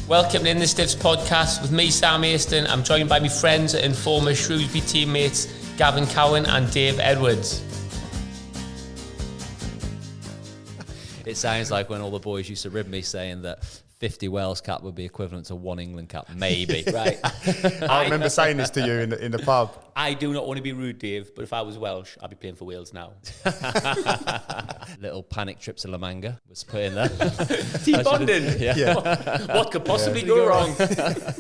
Welcome to In the Stiffs podcast with me, Sam Aiston. I'm joined by my friends and former Shrewsbury teammates, Gavin Cowan and Dave Edwards. It sounds like when all the boys used to rib me saying that 50 Wales cap would be equivalent to 1 England cap, maybe. Right. I remember saying this to you in the pub. I do not want to be rude, Dave, but if I was Welsh, I'd be playing for Wales now. Little panic trip to La Manga was put in there. Team bonding. Yeah. What could possibly go wrong?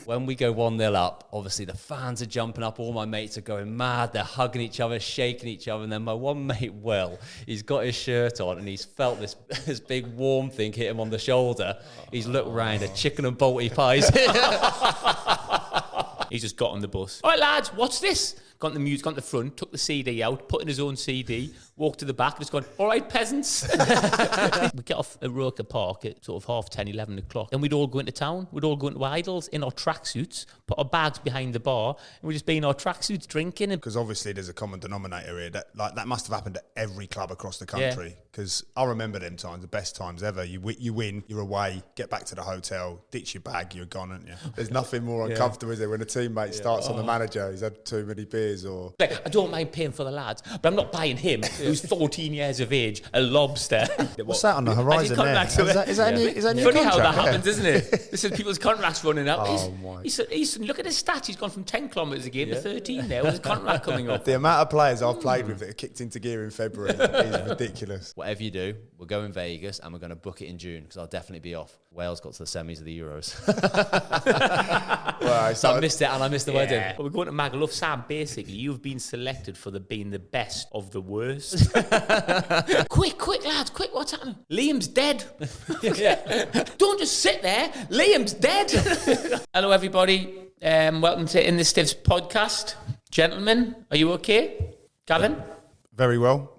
When we go 1-0 up, obviously the fans are jumping up, all my mates are going mad, they're hugging each other, shaking each other, and then my one mate, Will, he's got his shirt on and he's felt this big warm thing hit him on the shoulder. He's looked round, a chicken and balti pies. He's just got on the bus. All right, lads, what's this? Got the music, got the front, took the CD out, put in his own CD, walked to the back, and just gone, all right, peasants. We get off at Roker Park at sort of 10:30, 11 o'clock, and we'd all go into town. We'd all go into Idols in our tracksuits, put our bags behind the bar, and we'd just be in our tracksuits drinking. Because obviously there's a common denominator here. That must have happened at every club across the country. Because I remember them times, the best times ever. You win, you're away, get back to the hotel, ditch your bag, you're gone, aren't you? There's nothing more uncomfortable, is there, when a teammate starts on the manager, he's had too many beers or... Like, I don't mind paying for the lads, but I'm not buying him, who's 14 years of age, a lobster. What's that on the horizon there? Is that any Funny contract? how that happens, isn't it? This is people's contracts running out. My. He's look at his stats. He's gone from 10 kilometres a game to 13 now with his contract coming up. The amount of players I've played with that have kicked into gear in February is ridiculous. Whatever you do, we're going Vegas and we're going to book it in June because I'll definitely be off. Wales got to the semis of the Euros. Well, So I missed it and I missed the wedding. Well, we're going to Magaluf. Sam, basically, you've been selected for being the best of the worst. Quick, lads, quick, what's happening? Liam's dead. Don't just sit there. Liam's dead. Hello, everybody. Welcome to In the Stiffs podcast. Gentlemen, are you okay? Gavin? Very well,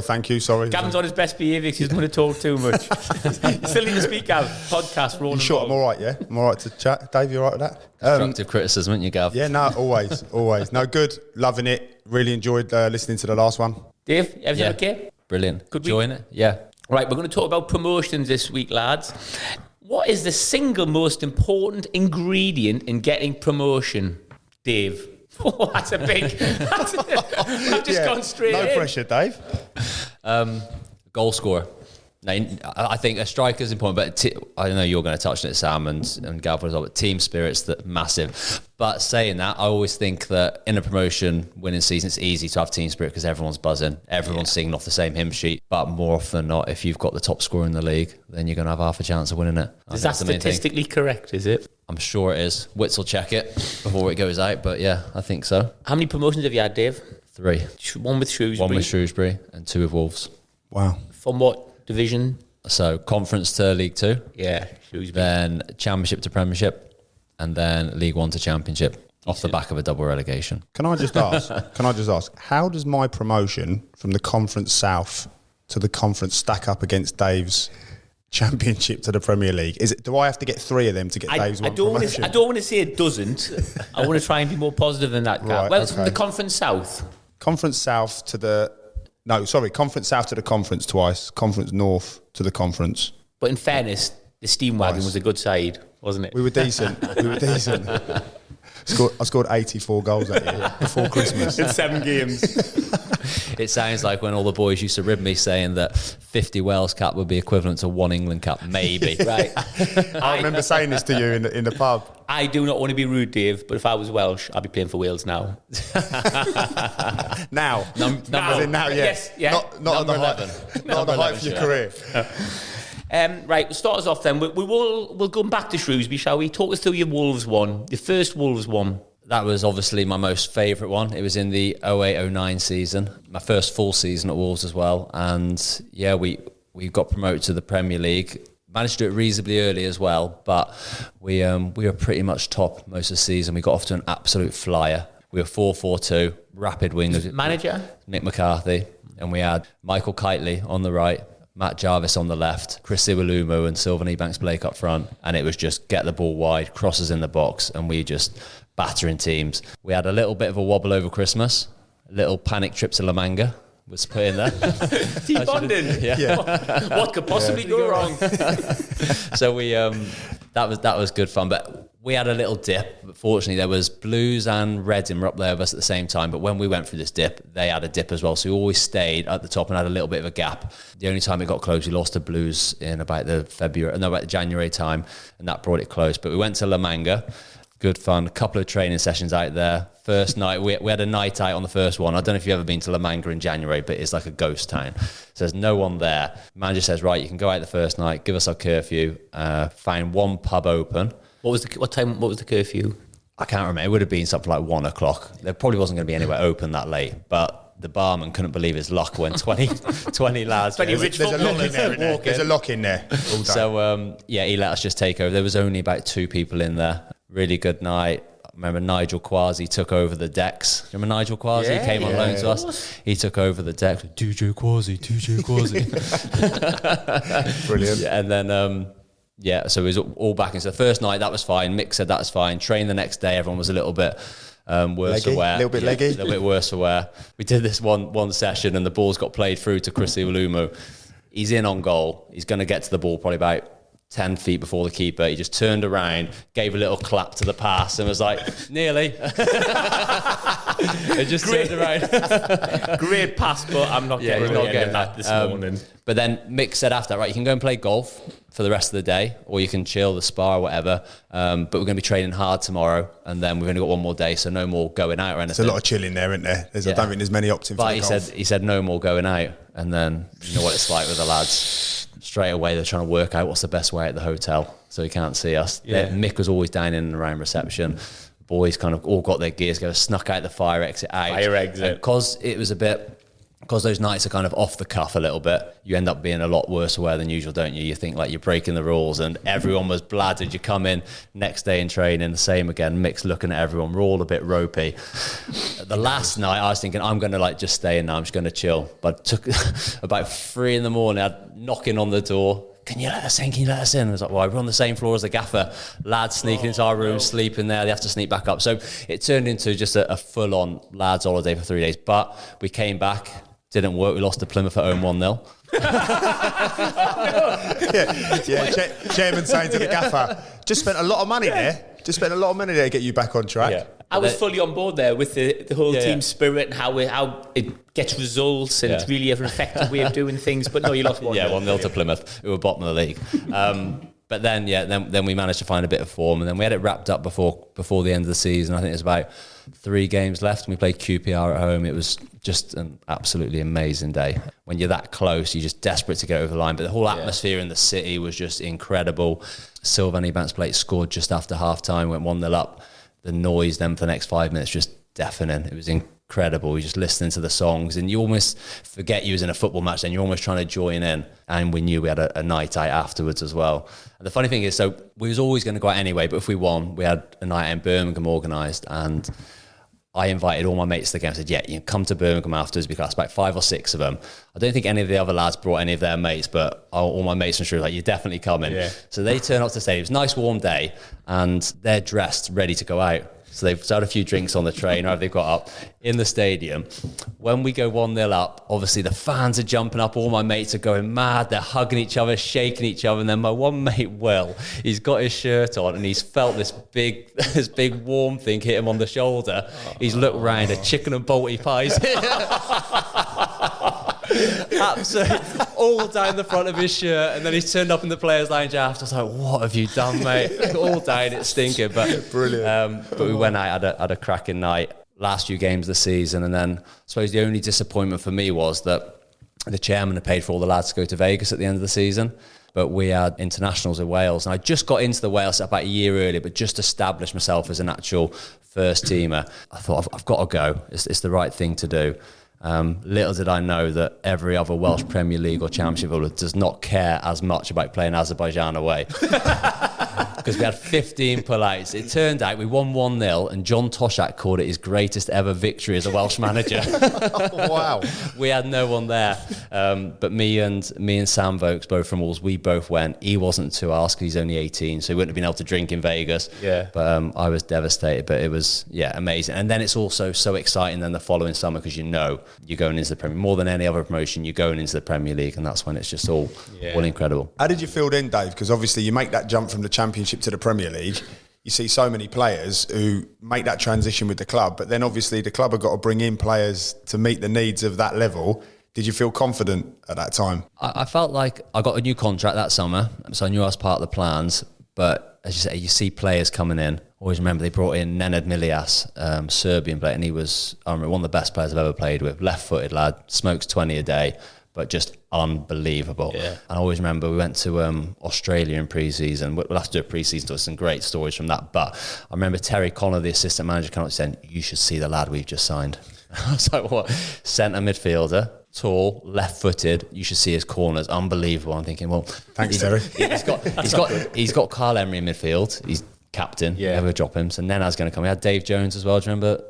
thank you. Sorry. Gavin's on his best behaviour because he doesn't want to talk too much. You still need to speak, Gav. Podcast, rolling. You sure I'm all right, yeah? I'm all right to chat. Dave, you all right with that? Constructive criticism, aren't you, Gav? Yeah, no, always. No, good. Loving it. Really enjoyed listening to the last one. Dave, everything okay? Brilliant. Could we- Enjoying it? Yeah. Right, we're going to talk about promotions this week, lads. What is the single most important ingredient in getting promotion, Dave? Oh, that's a big... I've just gone straight in. No pressure, Dave. Goal scorer. Now, I think a striker is important, but I know you're going to touch on it, Sam, and Gav as well, but team spirit's massive. But saying that, I always think that in a promotion winning season, it's easy to have team spirit because everyone's buzzing, everyone's singing off the same hymn sheet. But more often than not, if you've got the top scorer in the league, then you're going to have half a chance of winning it. Is that statistically correct, is it? I'm sure it is. Wits will check it before it goes out, but yeah, I think so. How many promotions have you had, Dave? 3. One with Shrewsbury. One with Shrewsbury and 2 with Wolves. Wow. From what division? So conference to League 2. Yeah, Shrewsbury. Then Championship to Premiership, and then League 1 to Championship off the back of a double relegation. Can I just ask, how does my promotion from the Conference South to the Conference stack up against Dave's Championship to the Premier League? Do I have to get 3 of them to get Dave's one promotion? I don't want to say it doesn't. I want to try and be more positive than that, Gav. Right, Well, it's okay. from the Conference South. Conference South to the... No, sorry, Conference South to the Conference twice. Conference North to the Conference. But in fairness, the Steam Wagon was a good side, wasn't it? We were decent. I scored 84 goals that year before Christmas. In 7 games. It sounds like when all the boys used to rib me saying that 50 Wales cap would be equivalent to 1 England cap, maybe. Right. I remember saying this to you in the pub. I do not want to be rude, Dave, but if I was Welsh, I'd be playing for Wales now. Now. Now. Now, yeah. Yes, yeah. Not on the 11. height. Not on the height of your career. Right, we'll start us off then. We'll go back to Shrewsbury, shall we? Talk us through your Wolves one, your first Wolves one. That was obviously my most favourite one. It was in the 08-09 season, my first full season at Wolves as well. And yeah, we got promoted to the Premier League. Managed to do it reasonably early as well, but we were pretty much top most of the season. We got off to an absolute flyer. We were 4-4-2, rapid wingers. Manager? Nick McCarthy. And we had Michael Kitely on the right, Matt Jarvis on the left, Chris Iwalumo and Sylvan Ebanks-Blake up front. And it was just get the ball wide, crosses in the box, and we just battering teams. We had a little bit of a wobble over Christmas, a little panic trip to La Manga was put in there. Team bonding. Yeah. What could possibly go wrong? So we that was good fun. But we had a little dip. But fortunately, there was Blues and Reading were up there with us at the same time. But when we went through this dip, they had a dip as well. So we always stayed at the top and had a little bit of a gap. The only time it got close, we lost to Blues in about the January time, and that brought it close. But we went to La Manga. Good fun. A couple of training sessions out there. First night, we had a night out on the first one. I don't know if you've ever been to La Manga in January, but it's like a ghost town. So there's no one there. Manager says, right, you can go out the first night, give us our curfew, find one pub open. What was the curfew? I can't remember. It would have been something like 1 o'clock. There probably wasn't going to be anywhere open that late, but the barman couldn't believe his luck when 20 lads. There's a lock in there, isn't there? There's a lock in there all day. So, he let us just take over. There was only about 2 people in there. Really good night. I remember Nigel Quasi took over the decks. Remember Nigel Quasi? He came on loan to us. He took over the decks. DJ Quasi. Brilliant. Yeah, and then, so it was all back. And so the first night, that was fine. Mick said that was fine. Trained the next day, everyone was a little bit worse for wear. A little bit leggy. A little bit worse for wear. We did this one session and the balls got played through to Chris Iwalumo. He's in on goal. He's going to get to the ball probably about 10 feet before the keeper. He just turned around, gave a little clap to the pass and was like, nearly. It just turned around. Great pass, but I'm not getting that this morning. But then Mick said after that, right, you can go and play golf for the rest of the day, or you can chill, the spa or whatever. But we're going to be training hard tomorrow, and then we've only got one more day, so no more going out or anything. There's a lot of chilling there, isn't there? I don't think there's many options for the golf. He said no more going out, and then you know what it's like with the lads. Straight away, they're trying to work out what's the best way at the hotel, so he can't see us. Yeah. Mick was always down in and around reception. Boys kind of all got their gears together, snuck out the fire exit out. Because it was because those nights are kind of off the cuff a little bit, you end up being a lot worse aware than usual, don't you? You think like you're breaking the rules, and everyone was bladdered. You come in next day in training, the same again. Mick's looking at everyone. We're all a bit ropey. The last night, I was thinking, I'm going to just stay in now. I'm just going to chill. But it took about 3 a.m. I'd knocking on the door. Can you let us in? Can you let us in? I was like, well, we're on the same floor as the gaffer. Lads sneaking into our room, sleeping there. They have to sneak back up. So it turned into just a full-on lads holiday for 3 days. But we came back. Didn't work. We lost to Plymouth at home 1-0. Chairman saying to the gaffer, just spent a lot of money there. Just spent a lot of money there to get you back on track. Yeah. I was fully on board there with the whole team spirit and how it gets results and it's really an effective way of doing things. But no, you lost 1-0. Yeah, 1-0 to Plymouth, who were bottom of the league. But then we managed to find a bit of form, and then we had it wrapped up before the end of the season. I think there's about 3 games left, and we played QPR at home. It was just an absolutely amazing day. When you're that close, you're just desperate to get over the line. But the whole atmosphere in the city was just incredible. Sylvan Ebanks-Plate scored just after half-time, went 1-0 up. The noise then for the next 5 minutes just deafening. It was incredible. You're just listening to the songs and you almost forget you was in a football match, then you're almost trying to join in. And we knew we had a night out afterwards as well. And the funny thing is, so we was always going to go out anyway, but if we won, we had a night out in Birmingham organised, and I invited all my mates to the game. I said, you can come to Birmingham afterwards, because about 5 or 6 of them. I don't think any of the other lads brought any of their mates, but all my mates from Shrewsbury were like, you're definitely coming. Yeah. So they turn up to say, it was a nice warm day, and they're dressed, ready to go out. So they've had a few drinks on the train, or they've got up in the stadium. When we go 1-0 up, obviously the fans are jumping up. All my mates are going mad. They're hugging each other, shaking each other. And then my one mate, Will, he's got his shirt on and he's felt this big warm thing hit him on the shoulder. He's looked round, a chicken and balti pies. Absolutely all down the front of his shirt, and then he's turned up in the players' lounge after. I was like, what have you done, mate? All down, it's stinking. But brilliant. But we went out, had a cracking night. Last few games of the season, and then I suppose the only disappointment for me was that the chairman had paid for all the lads to go to Vegas at the end of the season, but we had internationals in Wales, and I just got into the Wales about a year earlier, but just established myself as an actual first teamer. I thought, I've got to go. It's the right thing to do. Little did I know that every other Welsh Premier League or Championship footballer does not care as much about playing Azerbaijan away. Because we had 15 pullouts. It turned out we won 1-0, and John Toshak called it his greatest ever victory as a Welsh manager. Wow. We had no one there. But me and Sam Vokes, both from Wolves, we both went. He wasn't to ask, he's only 18, so he wouldn't have been able to drink in Vegas. Yeah. But I was devastated, but it was, amazing. And then it's also so exciting then the following summer, because you're going into the Premier, more than any other promotion, you're going into the Premier League, and that's when it's just all incredible. How did you feel then, Dave? Because obviously you make that jump from the Championship Championship to the Premier League, you see so many players who make that transition with the club, but then obviously the club have got to bring in players to meet the needs of that level. Did you feel confident at that time? I felt like I got a new contract that summer, so I knew I was part of the plans. But as you say, you see players coming in. Always remember they brought in Nenad Milias, Serbian player, and he was, I remember, one of the best players I've ever played with. Left-footed lad, smokes 20 a day, but just unbelievable. Yeah. And I always remember we went to Australia in pre-season. We'll have to do a pre-season, there's some great stories from that. But I remember Terry Connor, the assistant manager, came up and said, "You should see the lad we've just signed." I was like, what? Centre midfielder, tall, left-footed. You should see his corners, unbelievable. I'm thinking, well, thanks, Terry. He's got Kyle Emery in midfield. He's captain. Yeah, never drop him. So Nenad's going to come. We had Dave Jones as well. Do you remember?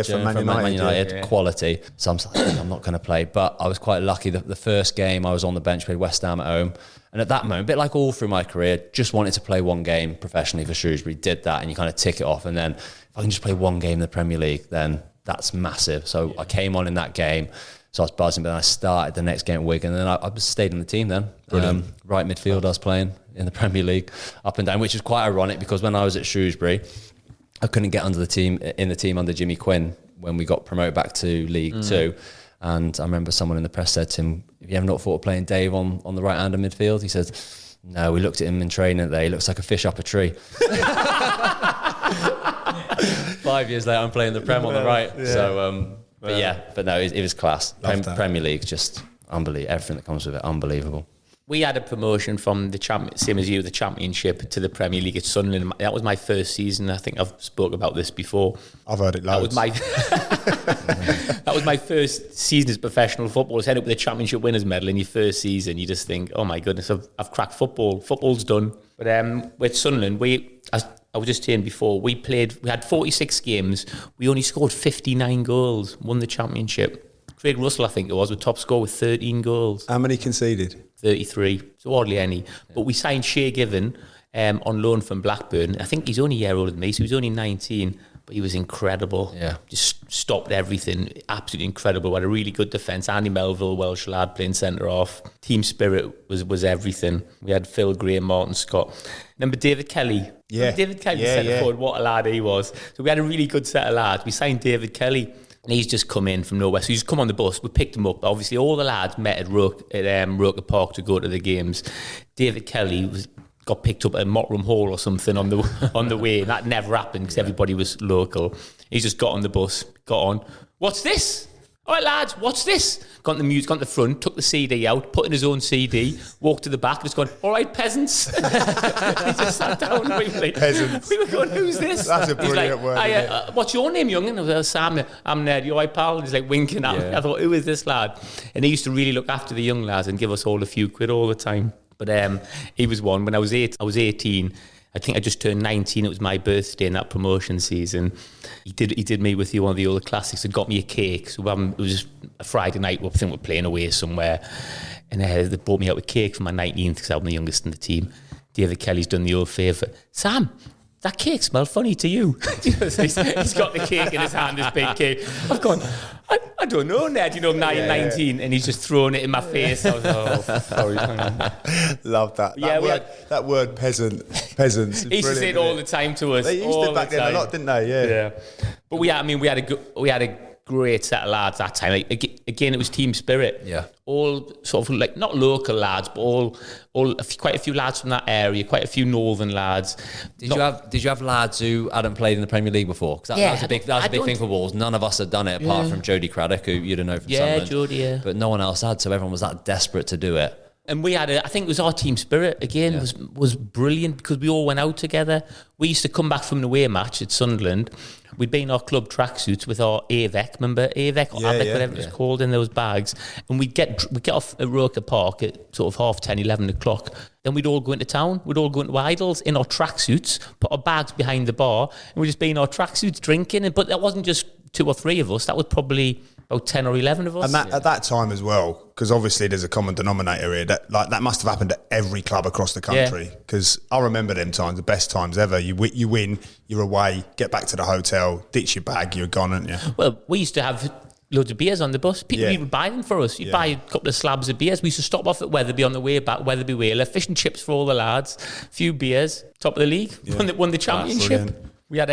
From Man United. Quality. So I'm like, I'm not going to play. But I was quite lucky. The first game I was on the bench, played West Ham at home. And at that moment, a bit like all through my career, just wanted to play one game professionally for Shrewsbury. Did that, and you kind of tick it off. And then if I can just play one game in the Premier League, then that's massive. So I came on in that game. So I was buzzing, but then I started the next game at Wigan, and then I stayed in the team then. Right midfield I was playing in the Premier League, up and down, which is quite ironic because when I was at Shrewsbury, I couldn't get in the team under Jimmy Quinn when we got promoted back to League Two. And I remember someone in the press said to him, "Have you ever not thought of playing Dave on the right hand of midfield?" He said, "No, we looked at him in training there. He looks like a fish up a tree." 5 years later, I'm playing the Prem on the right. Yeah. So, but no, it was class. Premier League, just unbelievable. Everything that comes with it, unbelievable. We had a promotion from the same as you, the Championship to the Premier League at Sunderland. That was my first season. I think I've spoke about this before. I've heard it loads. That was my first season as professional footballer. End up with a Championship winners medal in your first season. You just think, oh my goodness, I've cracked football. Football's done. But with Sunderland, I was just saying before, we had 46 games. We only scored 59 goals, won the Championship. Craig Russell, I think it was top scorer with 13 goals. How many conceded? 33, so hardly any. Yeah. But we signed Shea Given on loan from Blackburn. I think he's only a year older than me, so he was only 19, but he was incredible. Yeah. Just stopped everything. Absolutely incredible. We had a really good defence. Andy Melville, Welsh lad, playing centre-half. Team spirit was everything. We had Phil Gray, Martin Scott. Remember David Kelly? Yeah. David Kelly centre-forward, what a lad he was. So we had a really good set of lads. We signed David Kelly. And he's just come in from nowhere. So he's come on the bus. We picked him up. Obviously, all the lads met at Roker Park to go to the games. David Kelly got picked up at Mottram Hall or something on the way. And that never happened because everybody was local. He just got on the bus, got on. What's this? All right, lads, what's this? Got the music, got to the front, took the CD out, put in his own CD, walked to the back, just gone, all right, peasants. He just sat down. Peasants. We were going, who's this? That's a brilliant word. What's your name, young'un? I was like, Sam, I'm Ned, you all right, pal? And he's like winking at me. I thought, who is this lad? And he used to really look after the young lads and give us all a few quid all the time. But he was one. When I was 18, I think I just turned 19. It was my birthday in that promotion season. He did me with you one of the older classics and got me a cake. So it was just a Friday night. I think we're playing away somewhere. And they brought me out a cake for my 19th because I'm the youngest in the team. David Kelly's done the old favour. Sam, that cake smelled funny to you. He's got the cake in his hand, this big cake. I've gone, I don't know, Ned, 19, and he's just throwing it in my face. I was like, sorry. Love that. That word peasants. He used to say it all the time to us. They used it back then a lot, didn't they? Yeah. But we had a great set of lads that time. Again, it was team spirit. Yeah. All sort of like not local lads, but quite a few lads from that area, quite a few northern lads. Did you have lads who hadn't played in the Premier League before? Because that was a big thing for Wolves. None of us had done it apart from Jody Craddock, who you'd have known from Sunderland. Jody. But no one else had, so everyone was that desperate to do it. And we had I think it was our team spirit again, was brilliant because we all went out together. We used to come back from an away match at Sunderland. We'd be in our club tracksuits with our AVEC, remember AVEC or AVEC, whatever it's called, in those bags. And we'd get off at Roker Park at sort of 10:30, 11 o'clock. Then we'd all go into town. We'd all go into Idols in our tracksuits, put our bags behind the bar, and we'd just be in our tracksuits drinking. But that wasn't just 2 or 3 of us. That was probably about 10 or 11 of us. And at that time as well, because obviously there's a common denominator here, that must have happened at every club across the country. Because I remember them times, the best times ever. You win, you're away, get back to the hotel, ditch your bag, you're gone, aren't you? Well, we used to have loads of beers on the bus. People would buy them for us. You'd buy a couple of slabs of beers. We used to stop off at Wetherby on the way back, Wetherby Whaler, fish and chips for all the lads, a few beers, top of the league, won the championship. We had,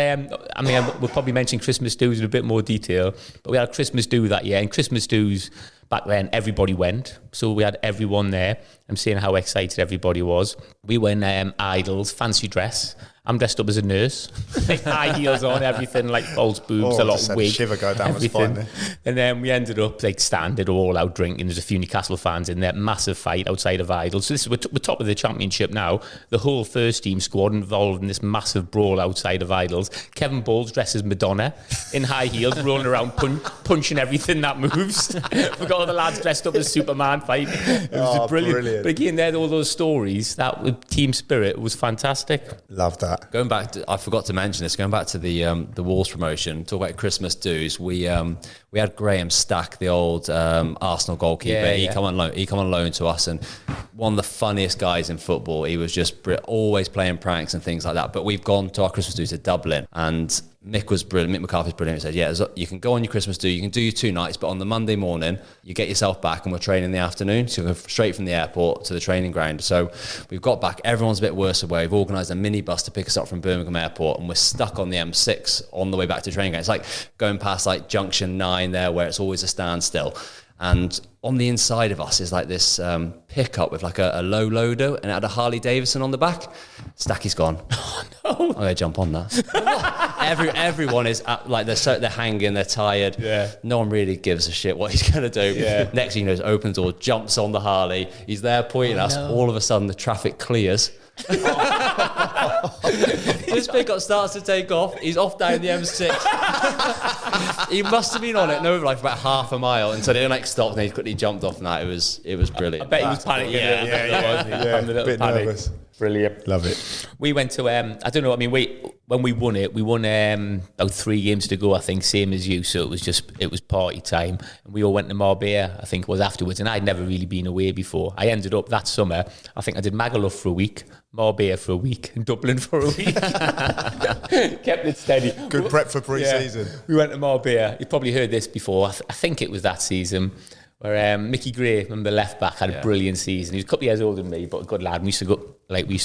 we'll probably mention Christmas do's in a bit more detail, but we had a Christmas do that year, and Christmas do's back then, everybody went. So we had everyone there. I'm seeing how excited everybody was. We went idols, fancy dress. I'm dressed up as a nurse, like high heels on, everything, like false boobs, a lot of wig, shiver go down everything. my spine. And then we ended up like standard, all out drinking. There's a few Newcastle fans in there, massive fight outside of Idols. So this is we're top of the championship now. The whole first team squad involved in this massive brawl outside of Idols. Kevin Ball's dressed as Madonna in high heels, rolling around, punching everything that moves. We got all the lads dressed up as Superman fight. It was brilliant. But again, there all those stories. That with team spirit was fantastic. Love that. Going back to, I forgot to mention this. Going back to the Wolves promotion, talk about Christmas dues. We had Graham Stack, the old Arsenal goalkeeper. He come on loan to us, and one of the funniest guys in football. He was just always playing pranks and things like that. But we've gone to our Christmas do to Dublin, and Mick was brilliant. Mick McCarthy's brilliant. He said, yeah, you can go on your Christmas do, you can do your 2 nights, but on the Monday morning, you get yourself back and we're training in the afternoon. So we go straight from the airport to the training ground. So we've got back, everyone's a bit worse away. We've organised a minibus to pick us up from Birmingham Airport, and we're stuck on the M6 on the way back to training ground. It's like going past like Junction 9 there, where it's always a standstill. And on the inside of us is like this pickup with like a low loader, and it had a Harley Davidson on the back. Stacky's gone. Oh no! I'm gonna jump on that. Everyone is like they're hanging, they're tired. Yeah. No one really gives a shit what he's gonna do. Yeah. Next thing you know, opens the door, jumps on the Harley. He's there pointing us. No. All of a sudden, the traffic clears. This pickup starts to take off. He's off down the M6. He must have been on it for like about half a mile until it like stopped, and he quickly jumped off. And that it was brilliant. I bet he was panicking. Yeah. Bit nervous. Brilliant. Love it. We went to I don't know. I mean, when we won about 3 games to go, I think, same as you. So it was party time, and we all went to Marbella, I think it was afterwards. And I'd never really been away before. I ended up that summer, I think I did Magaluf for a week, Marbella for a week, and Dublin for a week. Kept it steady. Good prep for pre-season. Yeah. We went to Marbella. You've probably heard this before. I think it was that season where Mickey Gray, remember, left back, had a brilliant season. He was a couple of years older than me, but a good lad. We used to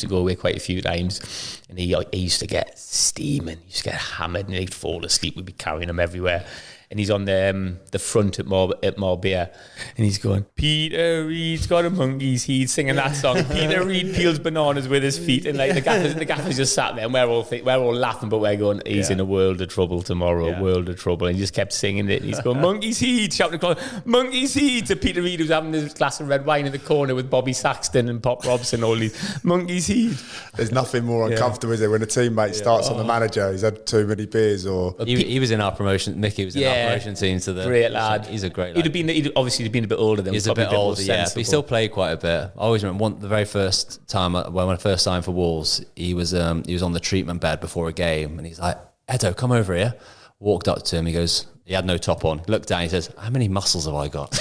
go away quite a few times, and he used to get steaming. He used to get hammered, and he'd fall asleep. We'd be carrying him everywhere. And he's on the front at Marbella, and he's going, Peter Reid's got a monkey's heed, singing that song. Peter Reid peels bananas with his feet, and like the gaffers just sat there, and we're all laughing, but we're going, he's in a world of trouble tomorrow, world of trouble. And he just kept singing it. And he's going, monkey's heed, shouting across, monkey's heed, to Peter Reid, who's having his glass of red wine in the corner with Bobby Saxton and Pop Robson, all these, monkey's heed. There's nothing more uncomfortable, is there, when a teammate starts on the manager, he's had too many beers, or he was in our promotion. Mickey was in our promotion team to the great lad. He's a great lad. He'd obviously been a bit older than. He's a bit older, but he still played quite a bit. I always remember the very first time when I first signed for Wolves, he was on the treatment bed before a game, and he's like, Edo, come over here. Walked up to him, he goes, he had no top on. He looked down, he says, how many muscles have I got?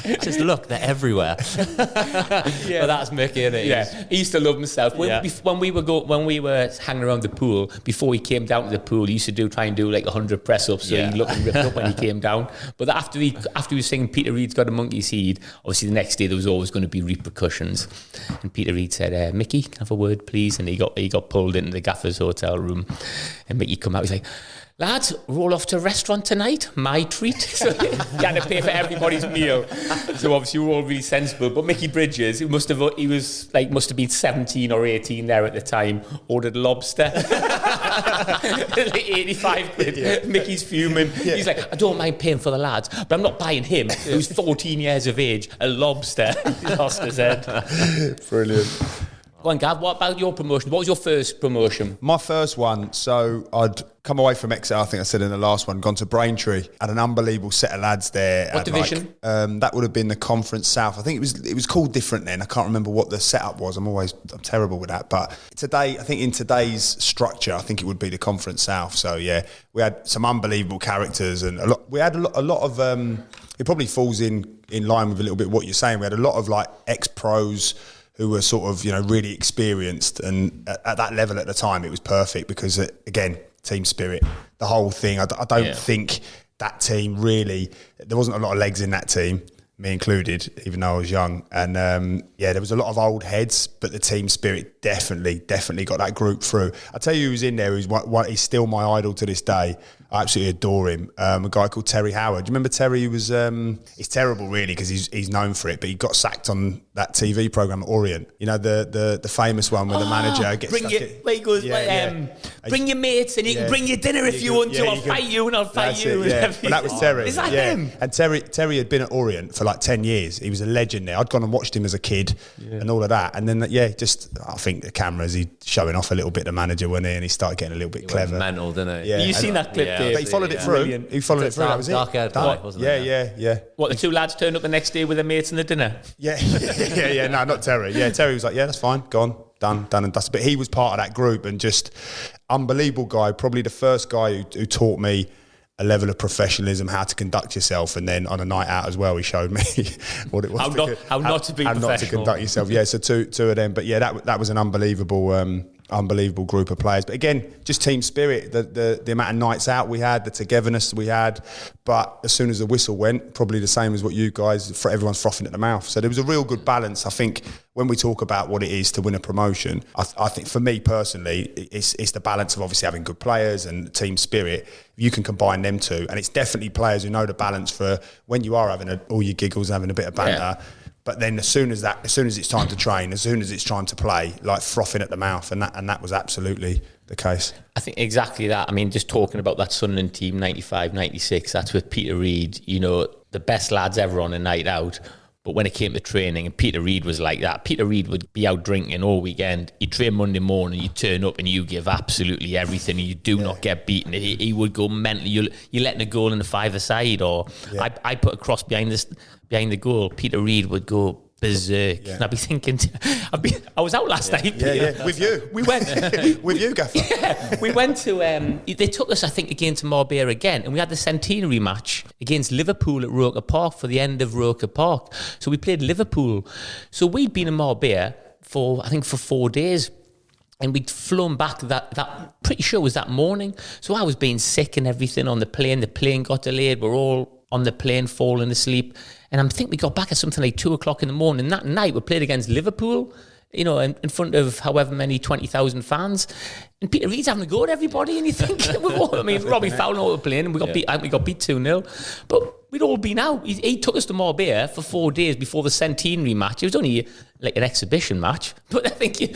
He says, look, they're everywhere. But that's Mickey, isn't it? Yeah, he used to love himself. When we were hanging around the pool, before he came down to the pool, he used to try and do like 100 press-ups, so he looked ripped up when he came down. But after he was singing Peter Reid's got a monkey's heed, obviously the next day there was always going to be repercussions. And Peter Reid said, Mickey, can I have a word, please? And he got pulled into the gaffer's hotel room, and Mickey come out, he's like, lads, roll off to a restaurant tonight, my treat. So he had to pay for everybody's meal. So obviously we were all really sensible. But Mickey Bridges, he must have been 17 or 18 there at the time, ordered lobster. Like 85 quid. Yeah. Mickey's fuming. Yeah. He's like, I don't mind paying for the lads, but I'm not buying him, who's 14 years of age, a lobster. He lost his head. Brilliant. Go on, Gav, what about your promotion? What was your first promotion? My first one, so I'd come away from Exeter, I think I said in the last one, gone to Braintree, had an unbelievable set of lads there. What division? That would have been the Conference South. I think it was called different then. I can't remember what the setup was. I'm terrible with that. But today, I think in today's structure, I think it would be the Conference South. So yeah, we had some unbelievable characters, and we had a lot of. It probably falls in line with a little bit what you're saying. We had a lot of like ex-pros who were sort of, really experienced, and at that level at the time, it was perfect because, again, team spirit, the whole thing. I don't think that team really, there wasn't a lot of legs in that team, me included, even though I was young. And there was a lot of old heads, but the team spirit definitely got that group through. I'll tell you who's in there, he's still my idol to this day. I absolutely adore him. A guy called Terry Howard. Do you remember Terry? He was, he's terrible really because he's known for it, but he got sacked on that TV programme at Orient. You know, the famous one where the manager gets bring your mates and you can bring your dinner if you want to. I'll fight you and I'll fight you. Well, that was Terry. Is that him? And Terry had been at Orient for like 10 years. He was a legend there. I'd gone and watched him as a kid and all of that. And then, I think the cameras, he showing off a little bit, the manager, wasn't he? And he started getting a little bit clever. Mental, didn't he? Yeah. You seen that clip, Dave? But he followed it through. That was it. Dark-haired boy, wasn't it? Yeah. What, the two lads turned up the next day with their mates and the dinner? Yeah. No, not Terry. Yeah, Terry was like, that's fine, gone, done and dusted. But he was part of that group and just unbelievable guy. Probably the first guy who taught me a level of professionalism, how to conduct yourself, and then on a night out as well, he showed me what it was. How not to be professional. Not to conduct yourself. Yeah, so two of them. But yeah, that was an unbelievable group of players. But again, just team spirit, the amount of nights out we had, the togetherness we had. But as soon as the whistle went, probably the same as what you guys, everyone's frothing at the mouth. So there was a real good balance. I think when we talk about what it is to win a promotion, I think for me personally, it's the balance of obviously having good players and team spirit. You can combine them two. And it's definitely players who know the balance for when you are having all your giggles, having a bit of banter. Yeah. But then as soon as it's time to train, as soon as it's time to play, like frothing at the mouth, and that was absolutely the case. I think exactly that. I mean, just talking about that Sunderland team, 95, 96, that's with Peter Reid, you know, the best lads ever on a night out. But when it came to training, and Peter Reid was like that, Peter Reid would be out drinking all weekend. He'd train Monday morning, you turn up and you give absolutely everything and you do not get beaten. He would go mental. You're letting a goal in the five-a-side, or I put a cross behind the goal. Peter Reid would go berserk. And I'd be thinking, I was out last night. Yeah, with you. We went. With you, Gaffer. Yeah, we went to, they took us, I think, against Marbella again, and we had the centenary match against Liverpool at Roker Park for the end of Roker Park. So we played Liverpool. So we'd been in Marbella for 4 days. And we'd flown back that pretty sure was that morning. So I was being sick and everything on the plane. The plane got delayed. We're all on the plane falling asleep. And I think we got back at something like 2 o'clock in the morning. That night we played against Liverpool, you know, in front of however many 20,000 fans. And Peter Reid's having a go at everybody. And you think, Robbie Fowler all the plane and we got beat 2-0. But we'd all been out. He took us to Marbella for 4 days before the centenary match. It was only like an exhibition match. But I think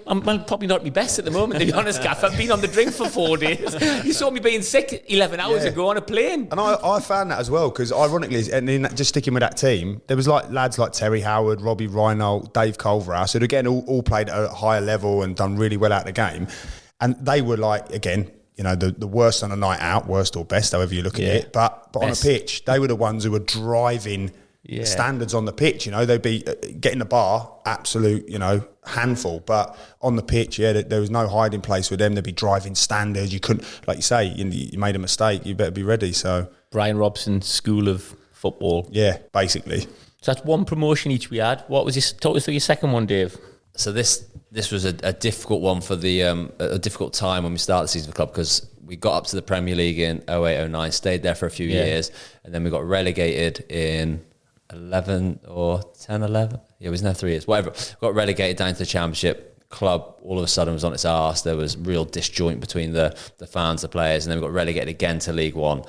I'm probably not at my best at the moment, to be honest, Gaff. I've been on the drink for 4 days. You saw me being sick 11 hours ago on a plane. And I found that as well, because ironically, and in just sticking with that team, there was like lads like Terry Howard, Robbie Reinhold, Dave Culverhouse, who again all played at a higher level and done really well out of the game. And they were like, again, you know, the worst on a night out, worst or best, however you look at it. But on a pitch, they were the ones who were driving standards on the pitch. You know, they'd be getting the bar, absolute, you know, handful. But on the pitch, there was no hiding place with them. They'd be driving standards. You couldn't, like you say, you made a mistake, you better be ready. So Brian Robson's School of Football. Yeah, basically. So that's one promotion each we had. What was talk us through your second one, Dave? So this was a difficult one for a difficult time when we started the season for the club, because we got up to the Premier League in 08-09, stayed there for a few years, and then we got relegated in 11 or 10-11. Yeah, we was there 3 years, whatever. Got relegated down to the Championship. Club all of a sudden was on its arse. There was real disjoint between the fans, the players, and then we got relegated again to League One.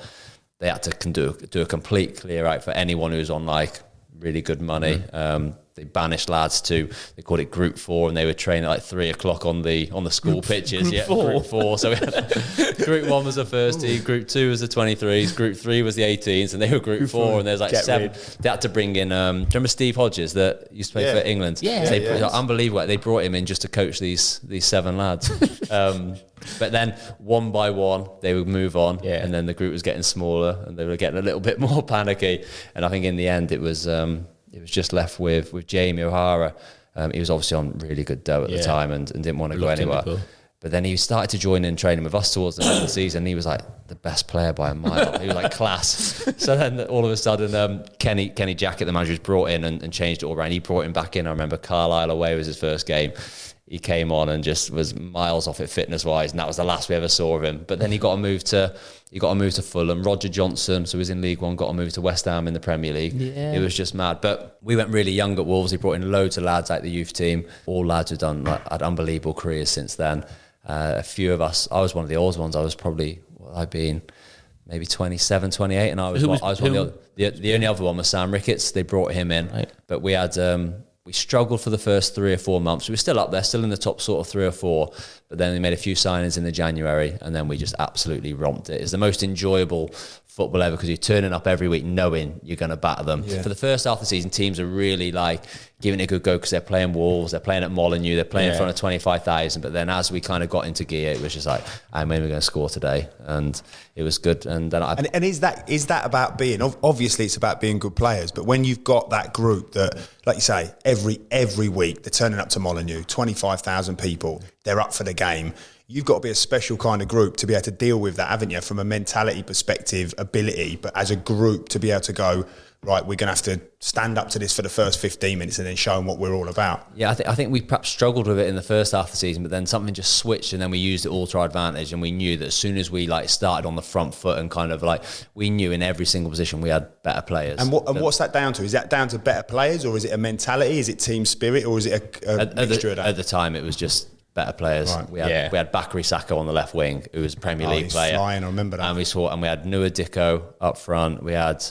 They had to do a complete clear out for anyone who was on like really good money. They banished lads to, they called it Group 4, and they would train at like 3 o'clock on the school pitches. Group 4. So we had, Group 1 was the first team, Group 2 was the 23s, Group 3 was the 18s, and they were Group 4, and there's like 7. They had to bring in, do you remember Steve Hodges that used to play for England? Unbelievable. They brought him in just to coach these 7 lads. But then one by one they would move on, and then the group was getting smaller and they were getting a little bit more panicky, and I think in the end it was just left with Jamie O'Hara. He was obviously on really good dough at the time and didn't want to go anywhere. But then he started to join in training with us towards the end of the season. He was like the best player by a mile. He was like class. So then all of a sudden, Kenny Jackett, the manager, was brought in and changed it all around. He brought him back in. I remember Carlisle away was his first game. he came on and just was miles off it fitness wise, and that was the last we ever saw of him. But then he got to move to Fulham. Roger Johnson, so he was in League One, got to move to West Ham in the Premier League. It was just mad. But we went really young at Wolves. He brought in loads of lads out the youth team. All lads who've done had unbelievable careers since then. A few of us, I was one of the old ones. I was probably, I've been maybe 27, 28, and I was one of the only other one was Sam Ricketts. They brought him in, right. But we had we struggled for the first 3 or 4 months. We were still up there, still in the top sort of 3 or 4, but then they made a few signings in the January, and then we just absolutely romped it. It's the most enjoyable football ever because you're turning up every week knowing you're going to batter them. For the first half of the season, teams are really like giving it a good go because they're playing Wolves, they're playing at Molineux, they're playing in front of 25,000. But then as we kind of got into gear, it was just like, I'm maybe going to score today, and it was good. And then and is that about being? Obviously, it's about being good players. But when you've got that group that, like you say, every week they're turning up to Molineux, 25,000 people, they're up for the game. You've got to be a special kind of group to be able to deal with that, haven't you? From a mentality perspective, ability, but as a group to be able to go, right, we're going to have to stand up to this for the first 15 minutes and then show them what we're all about. Yeah, I think we perhaps struggled with it in the first half of the season, but then something just switched and then we used it all to our advantage, and we knew that as soon as we started on the front foot and kind of we knew in every single position we had better players. And what's that down to? Is that down to better players, or is it a mentality? Is it team spirit, or is it a mixture of that? At the time, it was just better players. Right. We had Bakary Saka on the left wing, who was a Premier League player. Flying, I remember that. And we had Noah Dicko up front. We had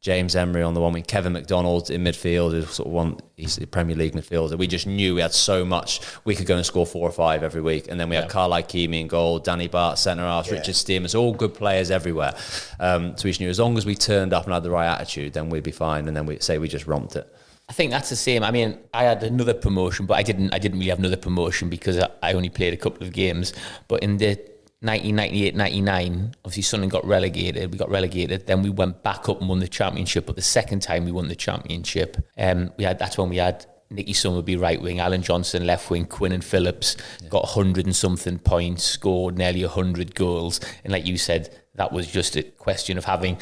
James Emery on the one wing, Kevin McDonald in midfield, who's sort of he's a Premier League midfielder. We just knew we had so much. We could go and score 4 or 5 every week. And then we had Carl Ikeme in goal, Danny Bart, centre half, Richard Stearman, all good players everywhere. So we just knew as long as we turned up and had the right attitude, then we'd be fine. And then we just romped it. I think that's the same. I mean, I had another promotion, but I didn't really have another promotion because I only played a couple of games. But in the 1998-99, obviously Sunderland got relegated. We got relegated. Then we went back up and won the championship. But the second time we won the championship, that's when we had Nicky Summerby right wing, Alan Johnson left wing, Quinn and Phillips got 100 and something points, scored nearly 100 goals. And like you said, that was just a question of having,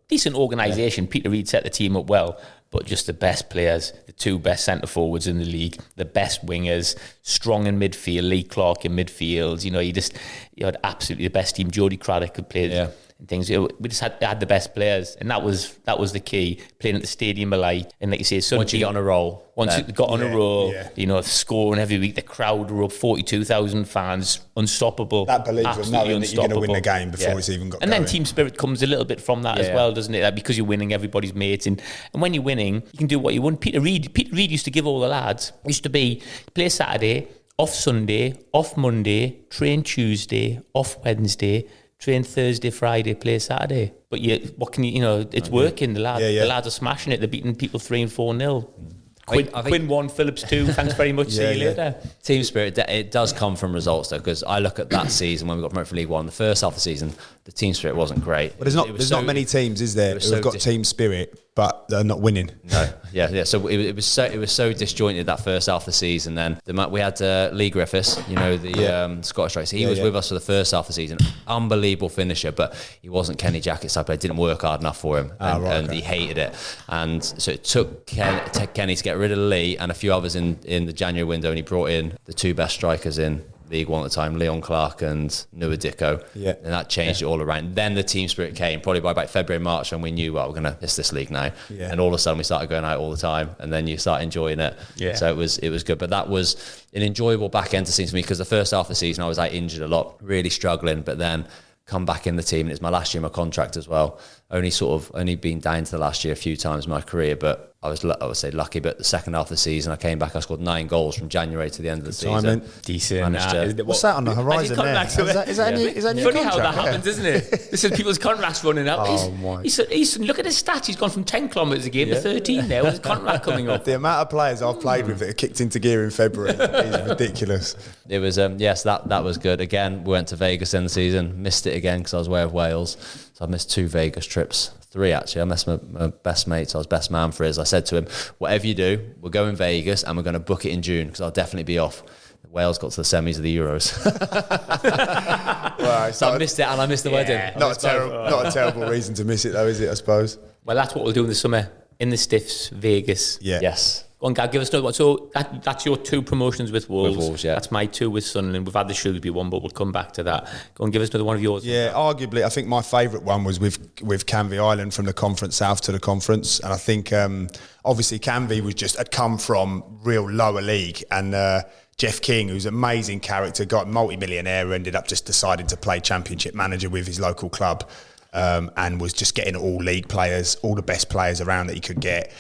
decent organisation. Peter Reid set the team up well, but just the best players, the 2 best centre forwards in the league, the best wingers, strong in midfield, Lee Clark in midfield. You had absolutely the best team. Jody Craddock could play and things. We just had the best players, and that was the key. Playing at the Stadium of Light, and like you say, once you got on a roll, scoring every week. The crowd were up, 42,000 fans, unstoppable. That belief of knowing that you're going to win the game before it's even got and going. then team spirit comes a little bit from that as well, doesn't it? Like, because you're winning, everybody's mates, and when you're winning, you can do what you want. Peter Reid used to give all the lads, used to be play Saturday, off Sunday, off Monday, train Tuesday, off Wednesday, train Thursday, Friday, play Saturday. But it's working. The lads are smashing it. They're beating people 3 and 4-0. Quinn 1, Phillips 2. Thanks very much. See you later. Team spirit, it does come from results though, because I look at that season when we got promoted from League One. The first half of the season, the team spirit wasn't great. But there's not many teams, is there, who have got team spirit, but they're not winning. No, yeah. So it was so disjointed that first half of the season. Then we had Lee Griffiths, the Scottish striker. He was with us for the first half of the season. Unbelievable finisher, but he wasn't Kenny Jackett's type. It didn't work hard enough for him, and he hated it. And so it took Kenny to get rid of Lee and a few others in the January window, and he brought in the 2 best strikers in League One at the time, Leon Clark and Noah Dicko. And that changed it all around. Then the team spirit came probably by about February, March, and we knew, we're going to miss this league now. And all of a sudden we started going out all the time, and then you start enjoying it. So it was good. But that was an enjoyable back end to season for me, because the first half of the season I was out injured a lot, really struggling, but then come back in the team, and it's my last year of my contract as well. Only been down to the last year a few times in my career, but I would say lucky. But the second half of the season, I came back. I scored 9 goals from January to the end of the season. Decent. What's that on the horizon there? Is that a new funny contract? how that happens, isn't it? This is people's contracts running up. My. He's look at his stats. He's gone from 10 kilometres a game to 13 now. With his contract coming up. The amount of players I've played with that have kicked into gear in February is ridiculous. It was that was good. Again, we went to Vegas in the season. Missed it again because I was away of Wales. So I missed 2 Vegas trips. 3 actually. I missed my best mate, so I was best man for his. I said to him, whatever you do, we'll go in Vegas and we're going to book it in June because I'll definitely be off. Wales got to the semis of the Euros. So I missed it, and I missed the wedding. Not a terrible reason to miss it though, is it, I suppose? Well, that's what we'll do in the summer. In the Stiffs, Vegas. Yes. Go on, Gav, give us another one. So that's your 2 promotions with Wolves. With Wolves, yeah. That's my 2 with Sunderland. We've had the Shrewsbury one, but we'll come back to that. Go on, give us another one of yours. Yeah, arguably, I think my favourite one was with Canvey Island, from the Conference South to the Conference. And I think, obviously, Canvey had come from real lower league. And Jeff King, who's an amazing character, got multi-millionaire, ended up just deciding to play Championship manager with his local club. And was just getting all league players, all the best players around that he could get.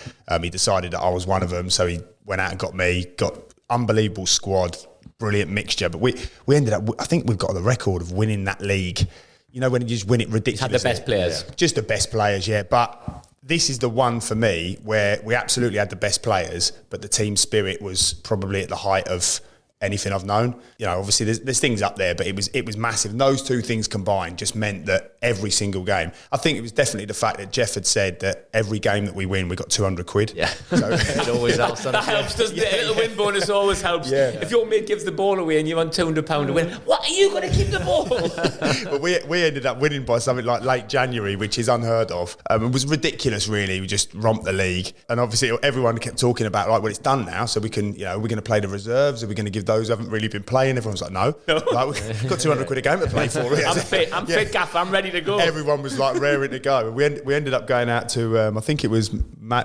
He decided that I was one of them, so he went out and got me. Got unbelievable squad, brilliant mixture. But we ended up, I think we've got the record of winning that league. You know, when you just win it ridiculously. Had the best players. Yeah. Just the best players, yeah. But this is the one for me where we absolutely had the best players, but the team spirit was probably at the height of anything I've known. You know, obviously there's things up there, but it was massive. And those 2 things combined just meant that every single game, I think it was definitely the fact that Jeff had said that every game that we win, we got 200 quid. Yeah. So, It always helps. That helps, doesn't it? A little win bonus always helps. Yeah. If your mate gives the ball away and you want £200 to win, what are you going to keep the ball? but we ended up winning by something like late January, which is unheard of. It was ridiculous, really. We just romped the league. And obviously everyone kept talking about, like, well, it's done now, so we can, you know, we're going to play the reserves, are we going to give those who haven't really been playing? Everyone's like, no. Like, we've got 200 quid a game to play for. I'm fit, Gaff. I'm ready to go. Everyone was like raring to go. We ended up going out to, I think it was,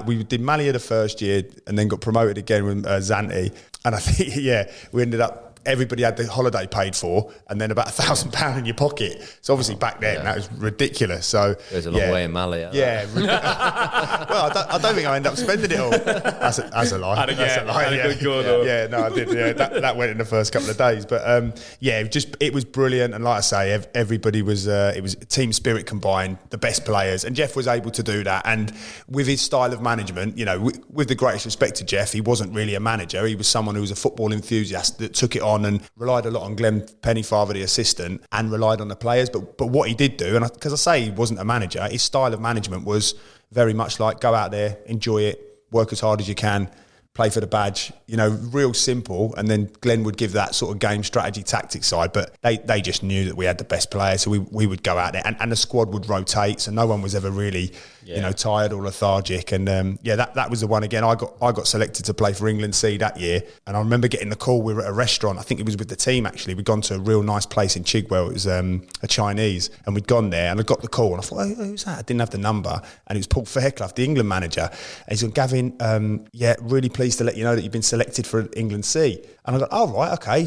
we did Malia the first year and then got promoted again with Zante. And I think, we ended up, everybody had the holiday paid for and then about £1,000 in your pocket. So obviously back then that was ridiculous. So there's a long way in Mali. Yeah. Well, I don't think I ended up spending it all. That's a lie. Had a good go though. Yeah, no, I did. Yeah, that went in the first couple of days. But it was brilliant. And like I say, everybody was, it was team spirit combined, the best players. And Jeff was able to do that. And with his style of management, you know, with the greatest respect to Jeff, he wasn't really a manager. He was someone who was a football enthusiast that took it on and relied a lot on Glenn Pennyfather, the assistant, and relied on the players. But what he did do, and because I say he wasn't a manager, his style of management was very much like go out there, enjoy it, work as hard as you can, play for the badge, you know, real simple. And then Glenn would give that sort of game strategy tactic side, but they just knew that we had the best players, so we would go out there and the squad would rotate, so no one was ever really you know, tired or lethargic. And that was the one again. I got selected to play for England C that year, and I remember getting the call. We were at a restaurant, I think it was with the team actually. We'd gone to a real nice place in Chigwell. It was a Chinese, and we'd gone there and I got the call and I thought, who's that? I didn't have the number, and it was Paul Fairclough, the England manager. And he's going, Gavin, really pleased to let you know that you've been selected for England C. And I go, oh right, okay,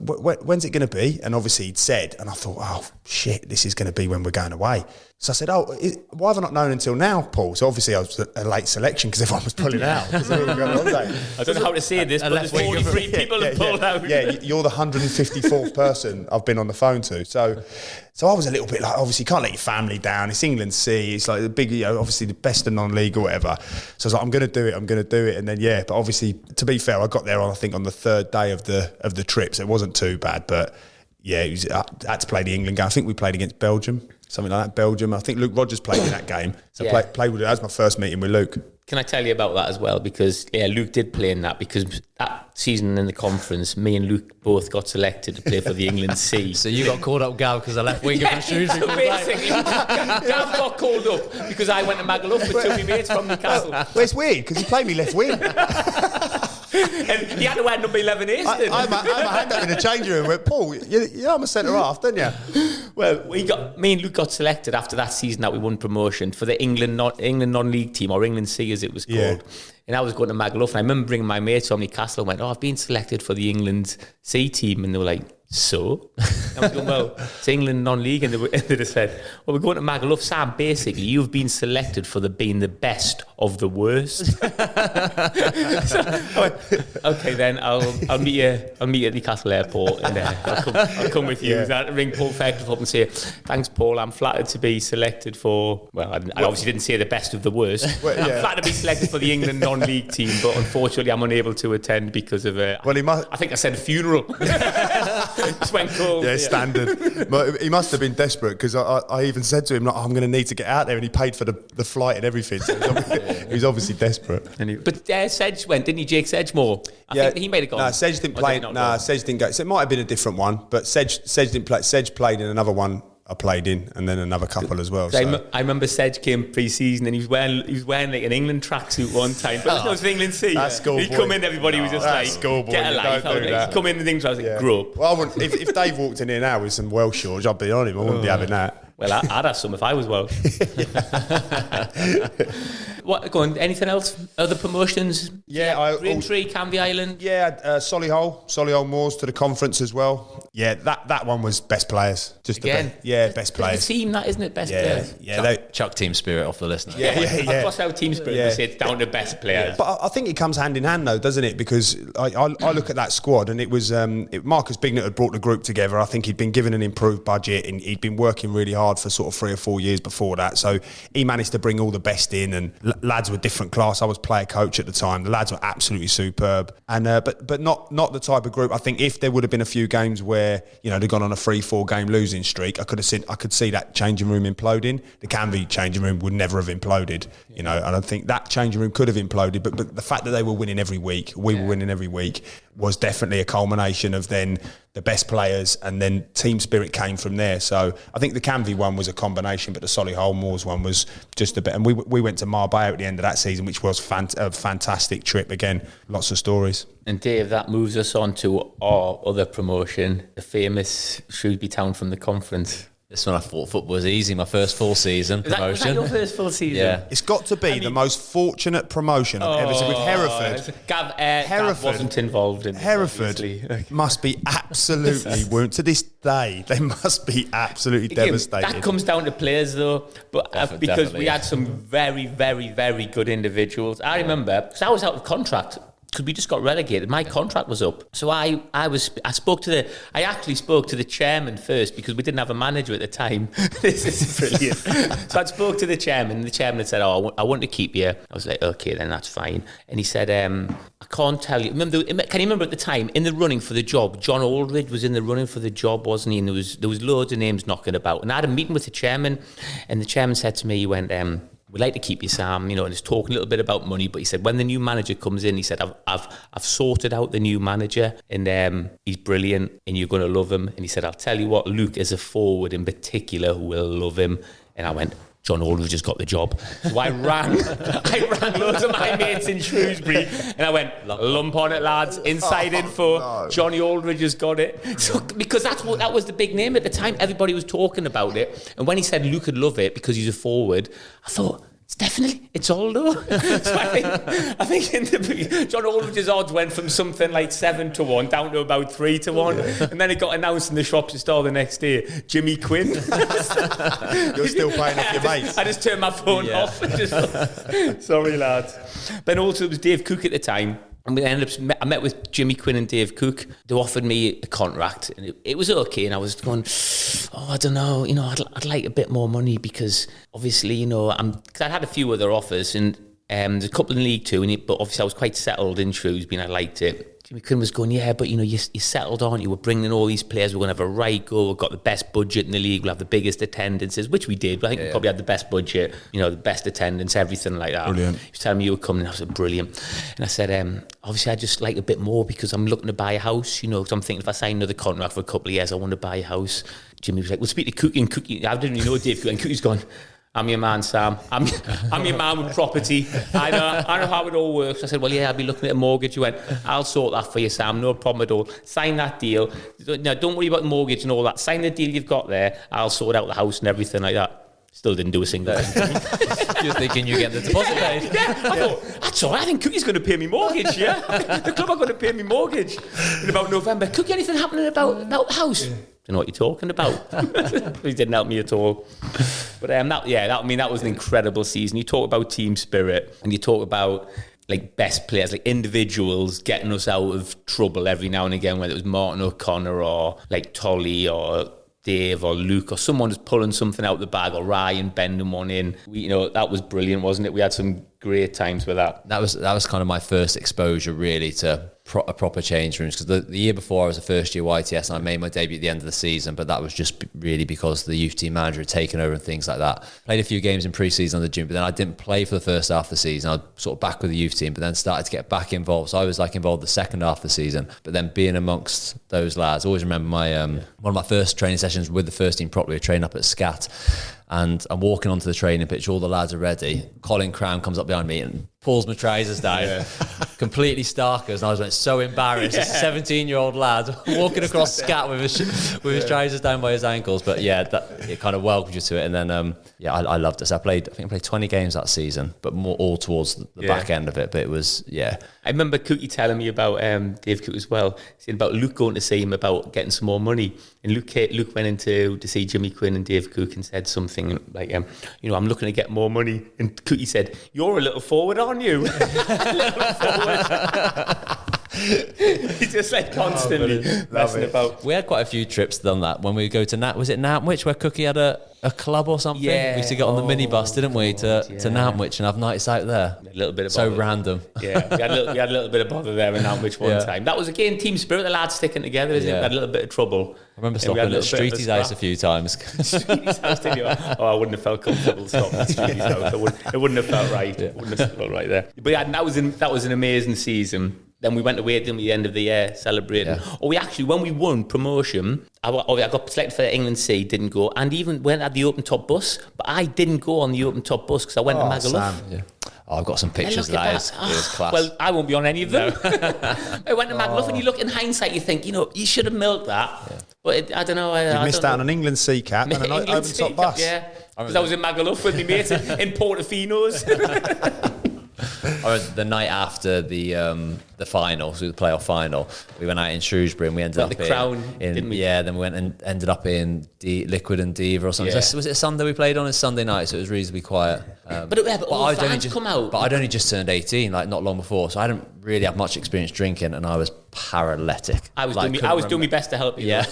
when's it going to be? And obviously he'd said, and I thought, oh shit, this is going to be when we're going away. So I said, why have I not known until now, Paul? So obviously I was a late selection because everyone was pulling out because we were going on holiday. I don't know how to say this, but there's 43 people have pulled out. Yeah, you're the 154th person I've been on the phone to. So I was a little bit like, obviously you can't let your family down. It's England C. It's like the big, you know, obviously the best of non-league or whatever. So I was like, I'm going to do it. And then, but obviously, to be fair, I got there I think on the third day of the trip. So it wasn't too bad, but I had to play the England game. I think we played against Belgium, something like that. Belgium. I think Luke Rogers played in that game. So I played with it. That was my first meeting with Luke. Can I tell you about that as well? Because, Luke did play in that, because that season in the conference, me and Luke both got selected to play for the England C. So you got called up, Gav, because I left winger for Shrewsbury. So basically, Gav got called up because I went to Magaluf with two of my mates from Newcastle. Well, it's weird because he played me left wing. And he had to wear number 11 Aiston. I had my hand up in the changing room and went, Paul, I'm a centre half, don't you? Well, me and Luke got selected after that season that we won promotion for the England non-league team, or England C as it was called. Yeah. And I was going to Magaluf, and I remember bringing my mates from Newcastle and went, I've been selected for the England C team. And they were like, so? I was going, well, it's England non-league. And they just said, well, we're going to Magaluf. Sam, basically, you've been selected for being the best of the worst. So I went, okay, then I'll meet you at Newcastle Airport, and I'll come with you. Yeah. Ring Paul Fairclough up and say, thanks, Paul, I'm flattered to be selected for, I obviously didn't say the best of the worst. Well, I'm flattered to be selected for the England non-league team, but unfortunately I'm unable to attend because of I think I said a funeral. Just went cold. Yeah, standard. But he must have been desperate, because I even said to him, like, I'm going to need to get out there, and he paid for the flight and everything. So he was obviously desperate. But Sedge went, didn't he? Jake Sedgemore. I think he made a goal. No, Sedge didn't play. No, Sedge didn't go. So it might have been a different one, but Sedge didn't play. Sedge played in another one I played in, and then another couple as well. So. I remember Sedge came pre-season and he was wearing like an England tracksuit one time, but it was an England C. That's schoolboy. He come in, everybody was just like, schoolboy. get a life. Don't do that. Come in and things, I was like, grow up. Well, I wouldn't, if Dave walked in here now with some Welsh shorts, I'd be on him. I wouldn't be having that. Well, I'd have some if I was Welsh. What? Go on. Anything else? Other promotions? Yeah, Braintree, Canvey Island. Yeah, Solihull Moors to the conference as well. Yeah, that one was best players. Just Again, best players. The team, that isn't it? Best players. Yeah, Chuck team spirit off the list now. Yeah. I crossed out team spirit. Yeah. We said down to best players. But I think it comes hand in hand though, doesn't it? Because I look at that squad and it was Marcus Bignett had brought the group together. I think he'd been given an improved budget and he'd been working really hard for sort of 3 or 4 years before that. So he managed to bring all the best in, and lads were different class. I was player coach at the time. The lads were absolutely superb, and but not the type of group. I think if there would have been a few games where they'd gone on a 3-4 game losing streak, I could see that changing room imploding. The Canvey changing room would never have imploded. And I think that changing room could have imploded, but the fact that they were winning every week, we were winning every week, was definitely a culmination of then the best players, and then team spirit came from there. So I think the Canvey one was a combination, but the Solihull Moors one was just a bit. And we went to Marbella at the end of that season, which was a fantastic trip. Again, lots of stories. And Dave, that moves us on to our other promotion, the famous Shrewsbury Town from the conference. This one I thought football was easy. My first full season promotion. Was that your first full season? Yeah. It's got to be the most fortunate promotion I've ever seen with Hereford. Gav wasn't involved in Hereford must be absolutely wounded. To this day, they must be absolutely devastated. That comes down to players, though, but because we had some very, very, very good individuals. I remember, because I was out of contract, because we just got relegated. My contract was up. So I actually spoke to the chairman first, because we didn't have a manager at the time. This is brilliant. So I spoke to the chairman, and the chairman had said, I want to keep you. I was like, okay, then that's fine. And he said, I can't tell you. Can you remember at the time, in the running for the job, John Aldridge was in the running for the job, wasn't he? And there was loads of names knocking about. And I had a meeting with the chairman, and the chairman said to me, he went, we'd like to keep you, Sam, and he's talking a little bit about money, but he said, when the new manager comes in, he said, I've sorted out the new manager, and he's brilliant, and you're going to love him. And he said, I'll tell you what, Luke, as a forward in particular, will love him. And I went, John Aldridge has got the job. So I rang loads of my mates in Shrewsbury, and I went, lump on it, lads, inside info, no. Johnny Aldridge has got it. So, because that was the big name at the time. Everybody was talking about it. And when he said Luke would love it because he's a forward, I thought, it's Aldo. So I think John Aldridge's odds went from something like 7-1 down to about 3-1, and then it got announced in the Shropshire Star the next day. Jimmy Quinn. You're still playing off your mates. I just turned my phone off. Sorry, lads. But also it was Dave Cook at the time. And I met with Jimmy Quinn and Dave Cook. They offered me a contract, and it was okay. And I was going, I don't know, I'd like a bit more money, because obviously, I'd had a few other offers, and there's a couple in League Two, but obviously I was quite settled in Shrewsbury and I liked it. Jimmy Quinn was going, yeah, but you're settled, aren't you? We're bringing in all these players. We're going to have a right go. We've got the best budget in the league. We'll have the biggest attendances, which we did. But I think we probably had the best budget, the best attendance, everything like that. Brilliant. He was telling me you were coming. I was like, brilliant. And I said, obviously I'd just like a bit more, because I'm looking to buy a house, because I'm thinking if I sign another contract for a couple of years, I want to buy a house. Jimmy was like, we'll speak to Cookie, and Cookie, I didn't even know Dave Cookie, and Cookie's gone, I'm your man, Sam. I'm your man with property. I know how it all works. I said, well, yeah, I'll be looking at a mortgage. You went, I'll sort that for you, Sam. No problem at all. Sign that deal. No, don't worry about the mortgage and all that. Sign the deal you've got there. I'll sort out the house and everything like that. Still didn't do a single thing. You're thinking you get the deposit paid. Yeah, I thought, that's all right. I think Cookie's going to pay me mortgage, yeah? The club are going to pay me mortgage in about November. Cookie, anything happening about the house? Yeah. Don't know what you're talking about. He didn't help me at all. But that was an incredible season. You talk about team spirit, and you talk about like best players, like individuals getting us out of trouble every now and again, whether it was Martin O'Connor or like Tolly or Dave or Luke or someone just pulling something out of the bag, or Ryan bending one in. That was brilliant, wasn't it? We had some great times with that. That was kind of my first exposure really to proper change rooms, because the year before I was a first year YTS and I made my debut at the end of the season, but that was just really because the youth team manager had taken over and things like that. Played a few games in pre-season on the gym, but then I didn't play for the first half of the season. I was sort of back with the youth team, but then started to get back involved. So I was like involved the second half of the season, but then being amongst those lads, I always remember my one of my first training sessions with the first team properly, training up at Scat. And I'm walking onto the training pitch, all the lads are ready. Colin Crown comes up behind me and pulls my trousers down, completely starkers. And I was like so embarrassed. As a 17-year-old lad walking across Scat with his trousers down by his ankles. But yeah, it kind of welcomed you to it. And then I loved it. So I think I played 20 games that season, but more all towards the back end of it. But it was I remember Cookie telling me about Dave Cook as well, saying about Luke going to see him about getting some more money. And Luke went in to see Jimmy Quinn and Dave Cook and said something like, I'm looking to get more money. And Cookie said, "You're a little forward, aren't you?" A little forward. He's just like constantly messing about. We had quite a few trips done that when we go to Nantwich, where Cookie had a club or something. We used to get on the minibus, didn't we, to Nantwich and have nights out there. A little bit of so bother. Random. Yeah, we had a little bit of bother there in Nantwich one time. That was again team spirit, the lads sticking together, isn't it? We had a little bit of trouble. I remember stopping at Streety's house a few times. Streety's house, did you? Oh, I wouldn't have felt comfortable stopping at Streety's house. It wouldn't have felt right. It wouldn't have felt right there. But yeah, that was an amazing season. Then we went away at the end of the year celebrating. Or we actually, when we won promotion, I got selected for England C, didn't go, and even went at the open top bus, but I didn't go on the open top bus because I went to Magaluf. I've got some pictures of that. It was class. Well, I won't be on any of them. I went to Magaluf, and you look in hindsight, you think, you should have milked that. Yeah. But I don't know. You missed out on an England C cap and an open top bus. Yeah, because I was in Magaluf with my mates in Portofino's. The night after the final, so the playoff final, we went out in Shrewsbury and we ended up the Crown, didn't we? Yeah, then we went and ended up in Liquid and Diva or something. Yeah. Was it a Sunday we played on? A Sunday night, so it was reasonably quiet. But all the fans come out. But I'd only just turned 18, like not long before, so I didn't really have much experience drinking, and I was paralytic. I was doing my best to help you. Yeah,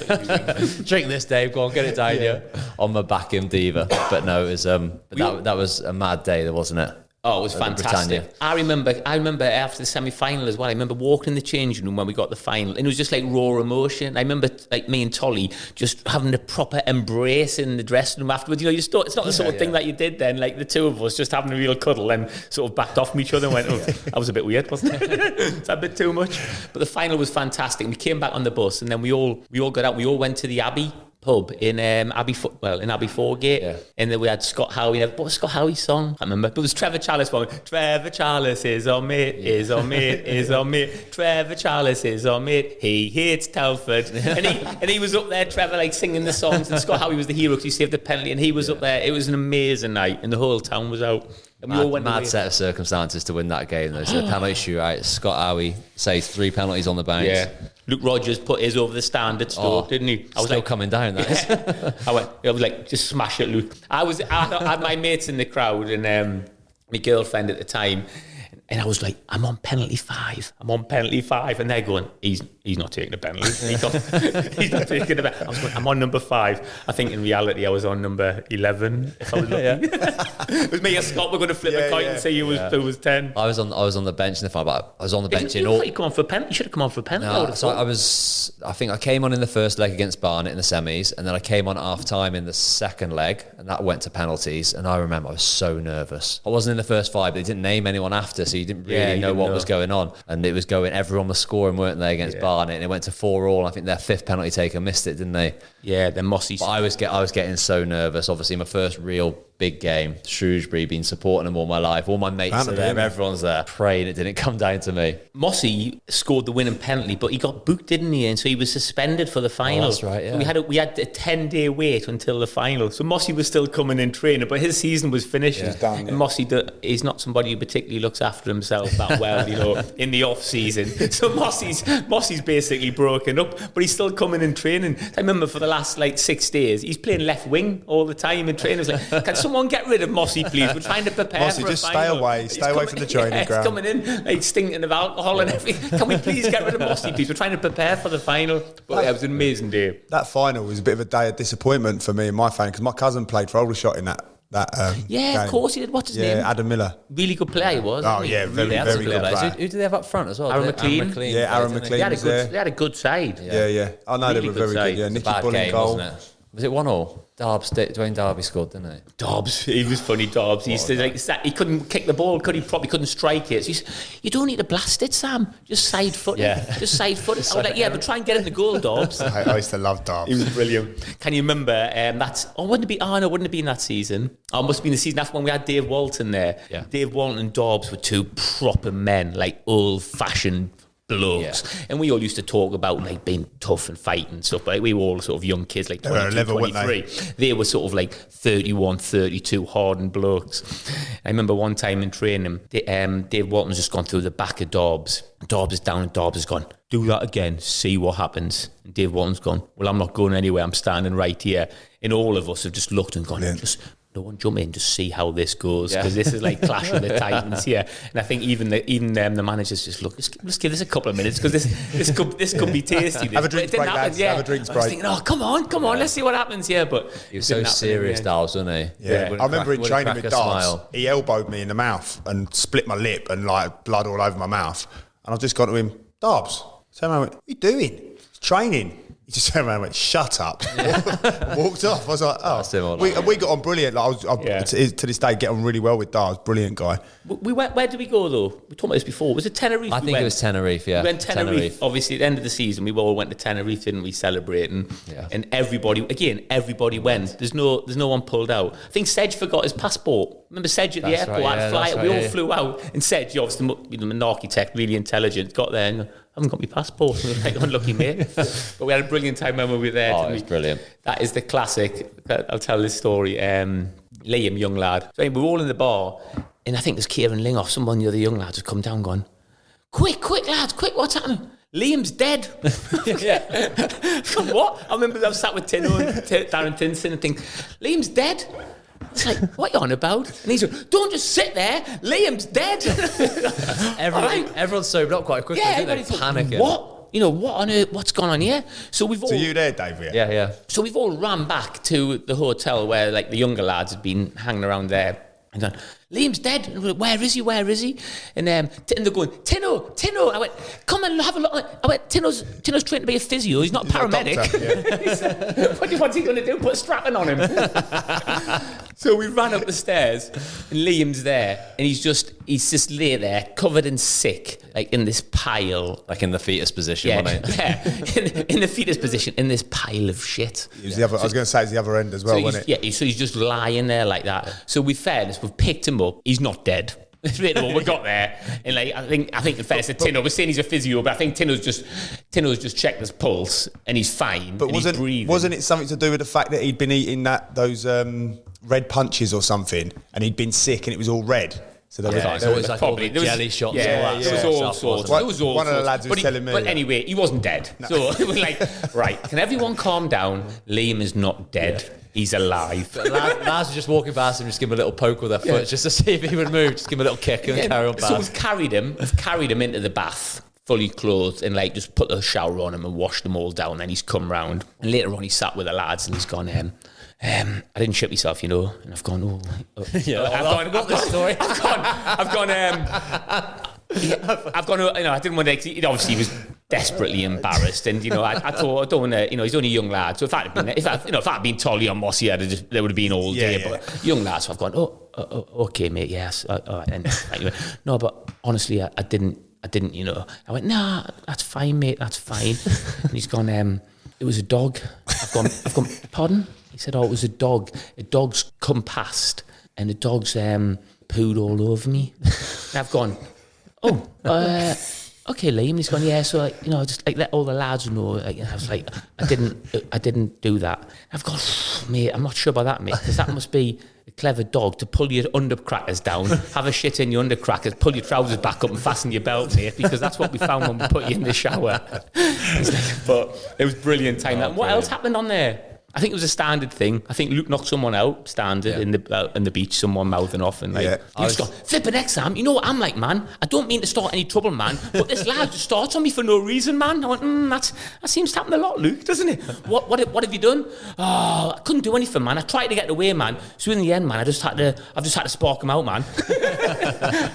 drink this, Dave. Go on, get it down here on my back in Diva. But no, it was that was a mad day, there wasn't it? Oh, it was fantastic. I remember after the semi-final as well. I remember walking in the changing room when we got the final, and it was just like raw emotion. I remember like me and Tolly just having a proper embrace in the dressing room afterwards. It's not the sort of thing that you did then, like the two of us just having a real cuddle and sort of backed off from each other and went, "Oh, that was a bit weird, wasn't it? Is that a bit too much?" But the final was fantastic. We came back on the bus, and then we all got out. We all went to the Abbey pub in Abbey Foregate, and then we had Scott Howie. What was Scott Howie's song? I can't remember, but it was Trevor Charles one. Trevor Charles is our mate, is our mate, is our mate. Trevor Charles is our mate. He hates Telford, and he was up there, Trevor, like singing the songs, and Scott Howie was the hero because he saved the penalty, and he was up there. It was an amazing night, and the whole town was out. And we all went mad set of circumstances to win that game. There's a penalty shootout. Scott Howie saves 3 penalties on the bounce. Yeah. Luke Rogers put his over the stand at Stoke, didn't he? I was still like, coming down. That is. I was like, just smash it, Luke. I had my mates in the crowd and my girlfriend at the time, and I was like, I'm on penalty 5. And they're going, he's not taking a penalty. He's not taking a penalty. I was going, I'm on number 5. I think in reality I was on number 11. If I was lucky. It was me and Scott were going to flip a coin and say who was 10. I was on the bench in the final, but I was on the bench in all. You come on for a penalty. You should have come on for a penalty. No, so I think I came on in the first leg against Barnet in the semis, and then I came on at half time in the second leg, and that went to penalties. And I remember I was so nervous. I wasn't in the first 5, but they didn't name anyone after, so you didn't really know what was going on. And it was everyone was scoring, weren't they, against Barnet, and it went to 4-4. I think their 5th penalty taker missed it, didn't they? Yeah, then Mossy. But I was getting so nervous. Obviously, my first real big game, Shrewsbury, been supporting them all my life. All my mates are there, everyone's there, praying it didn't come down to me. Mossy scored the winning penalty, but he got booked, didn't he? And so he was suspended for the final. Oh, that's right, yeah. So we had a 10-day wait until the final. So Mossy was still coming in training, but his season was finished. He's done, and Mossy is not somebody who particularly looks after himself that well, in the off season. So Mossy's basically broken up, but he's still coming in training. I remember for the last 6 days, he's playing left wing all the time in training. I was like, can someone get rid of Mossy, please? We're trying to prepare Mossy, for a just final. stay away from the training ground. He's coming in stinking of alcohol and everything. Can we please get rid of Mossy, please? We're trying to prepare for the final. But it was an amazing day. That final was a bit of a day of disappointment for me and my family, because my cousin played for Aldershot in that That Yeah, game. of course he did. What's his Yeah, name? Adam Miller. Really good player he was. Oh, wasn't he? yeah, very, Really very good good player. player. Who did they have up front as well? Aaron Did- McLean. Yeah, Aaron didn't he? McLean. They had a good side. Yeah. I know Really they were good very side. good. Yeah, It's a Nicky bad Bull in game, goal. wasn't it? Was it 1-1? Dwayne Darby scored, didn't he? Dobbs, he was funny. Dobbs, he used to he couldn't kick the ball, probably couldn't strike it. So he's, you don't need to blast it, Sam. Just side foot it. Yeah. Just side foot it. I was like, yeah, but try and get in the goal, Dobbs. I used to love Darbs. He was brilliant. Can you remember wouldn't it be in that season? Oh, it must have been the season after when we had Dave Walton there. Yeah. Dave Walton and Dobbs were two proper men, like old-fashioned blokes. Yeah. And we all used to talk about like being tough and fighting and stuff, but like, we were all sort of young kids, like They were 22, level, weren't 23. They were sort of like 31, 32 hardened blokes. I remember one time in training, Dave Walton's just gone through the back of Dobbs. Dobbs is down and Dobbs has gone, do that again, see what happens. And Dave Walton's gone, well, I'm not going anywhere, I'm standing right here. And all of us have just looked and gone, Brilliant. no one jump in, just see how this goes, because this is like Clash of the Titans here. And I think even the managers just look, let's give this a couple of minutes, because this could be tasty. Have a drinks break, lads. Have a drinks I was break. thinking, oh, come on, let's see what happens here. But He was so serious, Darbs, wasn't he? Yeah, I remember in training with Darbs, Smile. he elbowed me in the mouth and split my lip and like blood all over my mouth. And I've just gone to him, Darbs, turned around and went, what are you doing? Training. He just turned around and went, shut up. Walked off. I was like, That's him all we like got on brilliant. Like, to this day, get on really well with Darbs. Brilliant guy. we went. Where did we go though? We talked about this before. Was it Tenerife? I think it was Tenerife, yeah. We went Tenerife. Obviously, at the end of the season, we all went to Tenerife, didn't we? Celebrating, and everybody went. There's no one pulled out. I think Sedge forgot his passport. Remember Sedge at the That's airport? right, Had yeah, to fly. that's We right, all flew out, and Sedge, obviously, an architect, really intelligent, got there and. I haven't got my passport. We were like, unlucky mate. But we had a brilliant time when we were there. Oh, it was brilliant. That is the classic. I'll tell this story. Liam, young lad. So we were all in the bar, and I think there's Kieran Lingoff, someone of the other young lads has come down gone, quick lads, quick, what's happening? Liam's dead. What? I remember I was sat with Tino and Darren Tinson and think, Liam's dead? It's like, what are you on about? And he's like, don't just sit there. Liam's dead. Everyone's sobered up quite quickly, didn't they? everybody thought, Panicking. what? You know, what on earth? What's gone on here? So we've all... So you there, Dave? Yeah. So we've all ran back to the hotel where like the younger lads had been hanging around there and gone, Liam's dead. And we're like, where is he? And they're going, Tino. I went, come and have a look. I went, Tino's trained to be a physio. He's not a paramedic. He said, what's he going to do? Put a strapping on him. So we ran up the stairs and Liam's there and he's just lay there covered in sick, like in this pile. Like in the fetus position, wasn't he? Yeah, in the fetus position, in this pile of shit. He was the other, I was going to say it's the other end as well, wasn't it? Yeah, so he's just lying there like that. So we've picked him up. He's not dead. We got there, and like I think in fairness to Tino, we're saying he's a physio, but I think Tino's just checked his pulse and he's fine. But he's breathing. wasn't it something to do with the fact that he'd been eating those red punches or something, and he'd been sick and it was all red? So there was like probably all the jelly shots. Yeah, and all that there was sort of all stuff, sorts. wasn't There was all One of the sorts. lads was telling me But that. anyway, he wasn't dead. So it was like, right, can everyone calm down? Liam is not dead. He's alive. Lads were just walking past him, just give him a little poke with their foot, just to see if he would move, just give him a little kick and carry on back. So we've carried him into the bath, fully clothed, and like just put the shower on him and washed them all down. Then he's come round, and later on he sat with the lads and he's gone, I didn't shit myself, you know, and I've gone, I didn't want to, obviously he was desperately embarrassed, and, you know, I thought, I don't want to, you know, he's only a young lad, so if that had been Tolly or Mossy, there would have been all day, but young lads, so I've gone, okay, mate, yes, all right, and anyway, no, but honestly, I didn't, you know, I went, nah, that's fine, mate, that's fine, and he's gone, it was a dog. I've gone, pardon? He said, it was a dog. A dog's come past and the dog's pooed all over me. And I've gone, okay, Liam. And he's gone, yeah, so, like, you know, just like let all the lads know. Like, I was like, I didn't do that. And I've gone, mate, I'm not sure about that, mate, because that must be a clever dog to pull your undercrackers down, have a shit in your undercrackers, pull your trousers back up and fasten your belt, mate, because that's what we found when we put you in the shower. But it was brilliant time. What else happened on there? I think it was a standard thing. I think Luke knocked someone out, standard, in the beach, someone mouthing off, and like, Luke's gone, flipping next Sam, you know what I'm like, man? I don't mean to start any trouble, man, but this lad just starts on me for no reason, man. I went, that seems to happen a lot, Luke, doesn't it? What have you done? Oh, I couldn't do anything, man. I tried to get away, man. So in the end, man, I've just had to spark him out, man.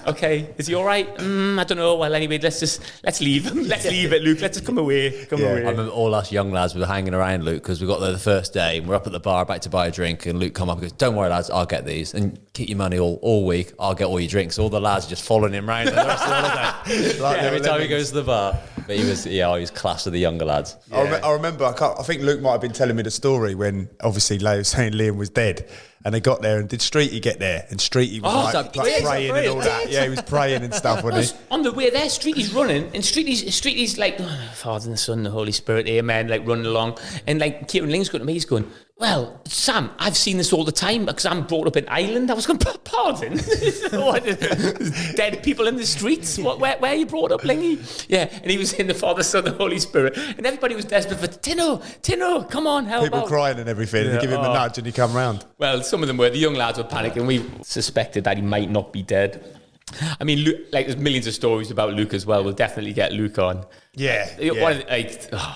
Okay, is he all right? I don't know. Well, anyway, let's leave him. Let's leave it, Luke. Let's just come away. Come away. I remember all us young lads were hanging around Luke because we got there the first day and we're up at the bar about to buy a drink, and Luke come up and goes, "Don't worry, lads, I'll get these, and keep your money all week. I'll get all your drinks." All the lads are just following him round the rest of the holiday. Like every time he goes to the bar. But he was class with the younger lads. Yeah. I remember. I think Luke might have been telling me the story when obviously Leo was saying Liam was dead. And they got there, and did Streety get there? And Streety was like praying and all that. Yeah, he was praying and stuff, wasn't he? On the way there, Streety's running, and Streety's like, Father and the Son and the Holy Spirit, amen, like running along. And like Kieran Ling's going to me, he's going, "Well, Sam, I've seen this all the time because I'm brought up in Ireland." I was going, "Pardon? What, dead people in the streets? Where are you brought up, Lingy?" Yeah, and he was in the Father, Son, the Holy Spirit, and everybody was desperate for Tino, come on, help People out. crying and everything. Yeah. They give him a nudge, and he come round. Well, some of them were. The young lads were panicking. We suspected that he might not be dead. I mean, Luke, like, there's millions of stories about Luke as well. We'll definitely get Luke on. Yeah.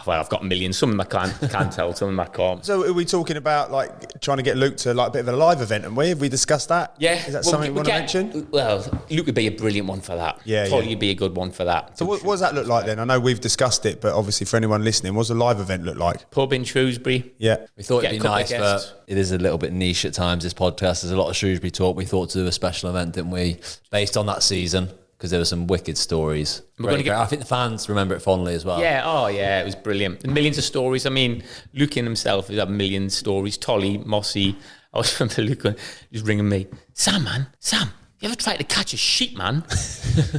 I've got millions. Some of them I can't tell. Some of them I can't. So are we talking about like trying to get Luke to like a bit of a live event? And have we discussed that? Yeah. Is that something you want to mention? Well, Luke would be a brilliant one for that. Yeah. Totally would be a good one for that. So what does that look like then? I know we've discussed it, but obviously for anyone listening, what does a live event look like? Pub in Shrewsbury. Yeah. We thought it'd be nice, but it is a little bit niche at times, this podcast. There's a lot of Shrewsbury talk. We thought to do a special event, didn't we? Based on that season. Because there were some wicked stories. I think the fans remember it fondly as well. Yeah, it was brilliant. Millions of stories. I mean, Luke in himself has had a million stories. Tolly, Mossy. I was remember Luke just ringing me. Sam, you ever tried to catch a sheep, man?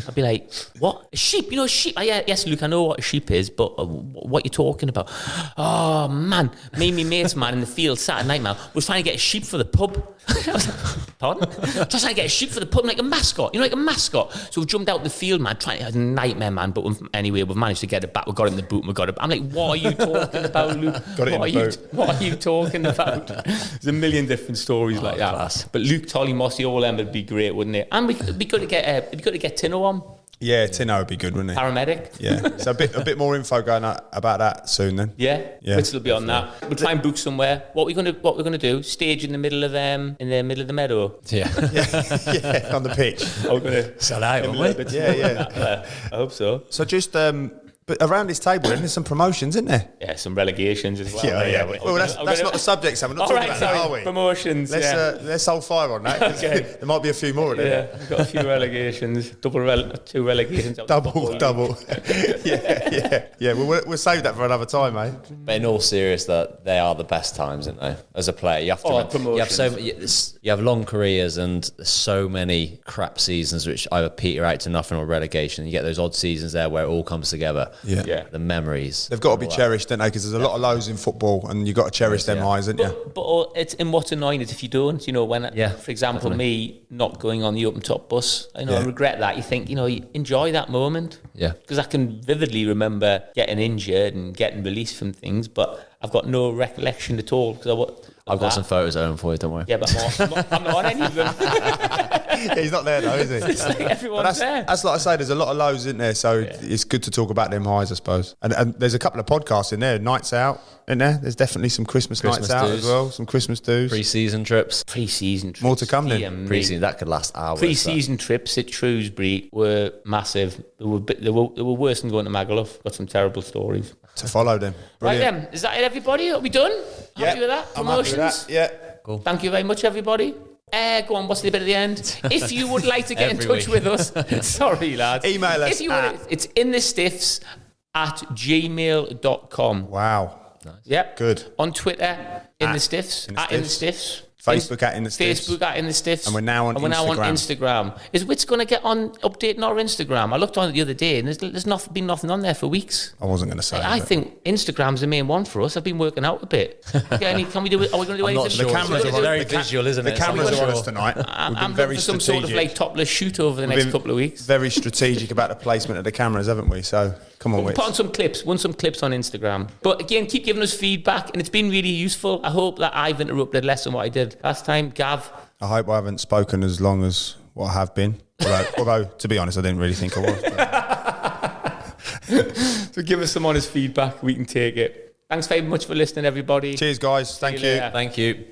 I'd be like, what? A sheep? You know, a sheep? Yes, Luke, I know what a sheep is, but what you talking about? Oh, man. Me and my mates, man, in the field Saturday night, man, was trying to get a sheep for the pub. I was like, pardon? Trying to get a sheep for the pub, like a mascot. You know, like a mascot. So we jumped out the field, man, it was a nightmare, man. But anyway, we've managed to get it back. We got it in the boot and we got it. I'm like, what are you talking about, Luke? What are you talking about? There's a million different stories like that. Class. But Luke, Tolly, Mossy, all them would be great, wouldn't it? And it'd be good to get Tino on. Yeah, Tino would be good, wouldn't he? Paramedic. Yeah. So a bit more info going out about that soon then. Yeah. Which will be on that. We'll try and book somewhere. What we're gonna do? Stage in the middle of the meadow. Yeah. Yeah, on the pitch. We're gonna sell out, won't we? Yeah. I hope so. So just but around this table, then there's some promotions, isn't there? Yeah, some relegations as well. Yeah. Well, that's not the subject, Sam. We're not talking about that, are we? Promotions. Let's hold fire on that. Okay. There might be a few more of them. Yeah, we've got a few relegations. Two relegations. Double. Yeah. We'll save that for another time, mate. But in all seriousness, that they are the best times, aren't they? As a player, you have to. You have long careers and so many crap seasons which either peter out to nothing or relegation. You get those odd seasons there where it all comes together. Yeah. The memories. They've got to be cherished, don't they? Because there's a lot of lows in football and you've got to cherish them highs, haven't you? But it's what's annoying is if you don't, you know, when, for example, me not going on the open top bus, I regret that. You think, you enjoy that moment. Yeah. Because I can vividly remember getting injured and getting released from things, but I've got no recollection at all. I've got some photos at home for you, don't worry. Yeah, but I'm not on any of them. He's not there though, is he? It's like everyone's there. That's like I say, there's a lot of lows in there, so it's good to talk about them highs, I suppose. And there's a couple of podcasts in there, nights out in there. There's definitely some Christmas nights out as well, some Christmas doos. Pre-season trips. More to come then. Pre-season, that could last hours. Pre-season trips at Shrewsbury were massive. They were worse than going to Magaluf. Got some terrible stories. To follow them. Brilliant. Right then, is that it, everybody? Are we done? Happy with that? Promotions? I'm happy with that. Yeah. Cool. Thank you very much, everybody. Go on, what's the bit at the end? If you would like to get in touch with us, sorry lads. Email us. It's inthestiffs@gmail.com. Wow. Nice. Yep. Good. On Twitter, in the stiffs. In the Stiffs. Facebook at In the Stiffs. Facebook at In the Stiffs. And we're now on Instagram. Is Wits going to get on updating our Instagram? I looked on it the other day and there's been nothing on there for weeks. I wasn't going to say I think Instagram's the main one for us. I've been working out a bit. Can we do it? Are we going to do anything? Not sure. The cameras it's are very visual, isn't it? The cameras are on us tonight. I'm looking for some sort of like topless shoot over the next couple of weeks. Very strategic about the placement of the cameras, haven't we? So come on, Wits. Put on some clips. Want some clips on Instagram. But again, keep giving us feedback, and it's been really useful. I hope that I've interrupted less than what I did last time. Gav, I hope I haven't spoken as long as what I have been. Although to be honest, I didn't really think I was. so give us some honest feedback. We can take it. Thanks very much for listening, everybody. Cheers, guys. Thank you. Thank you.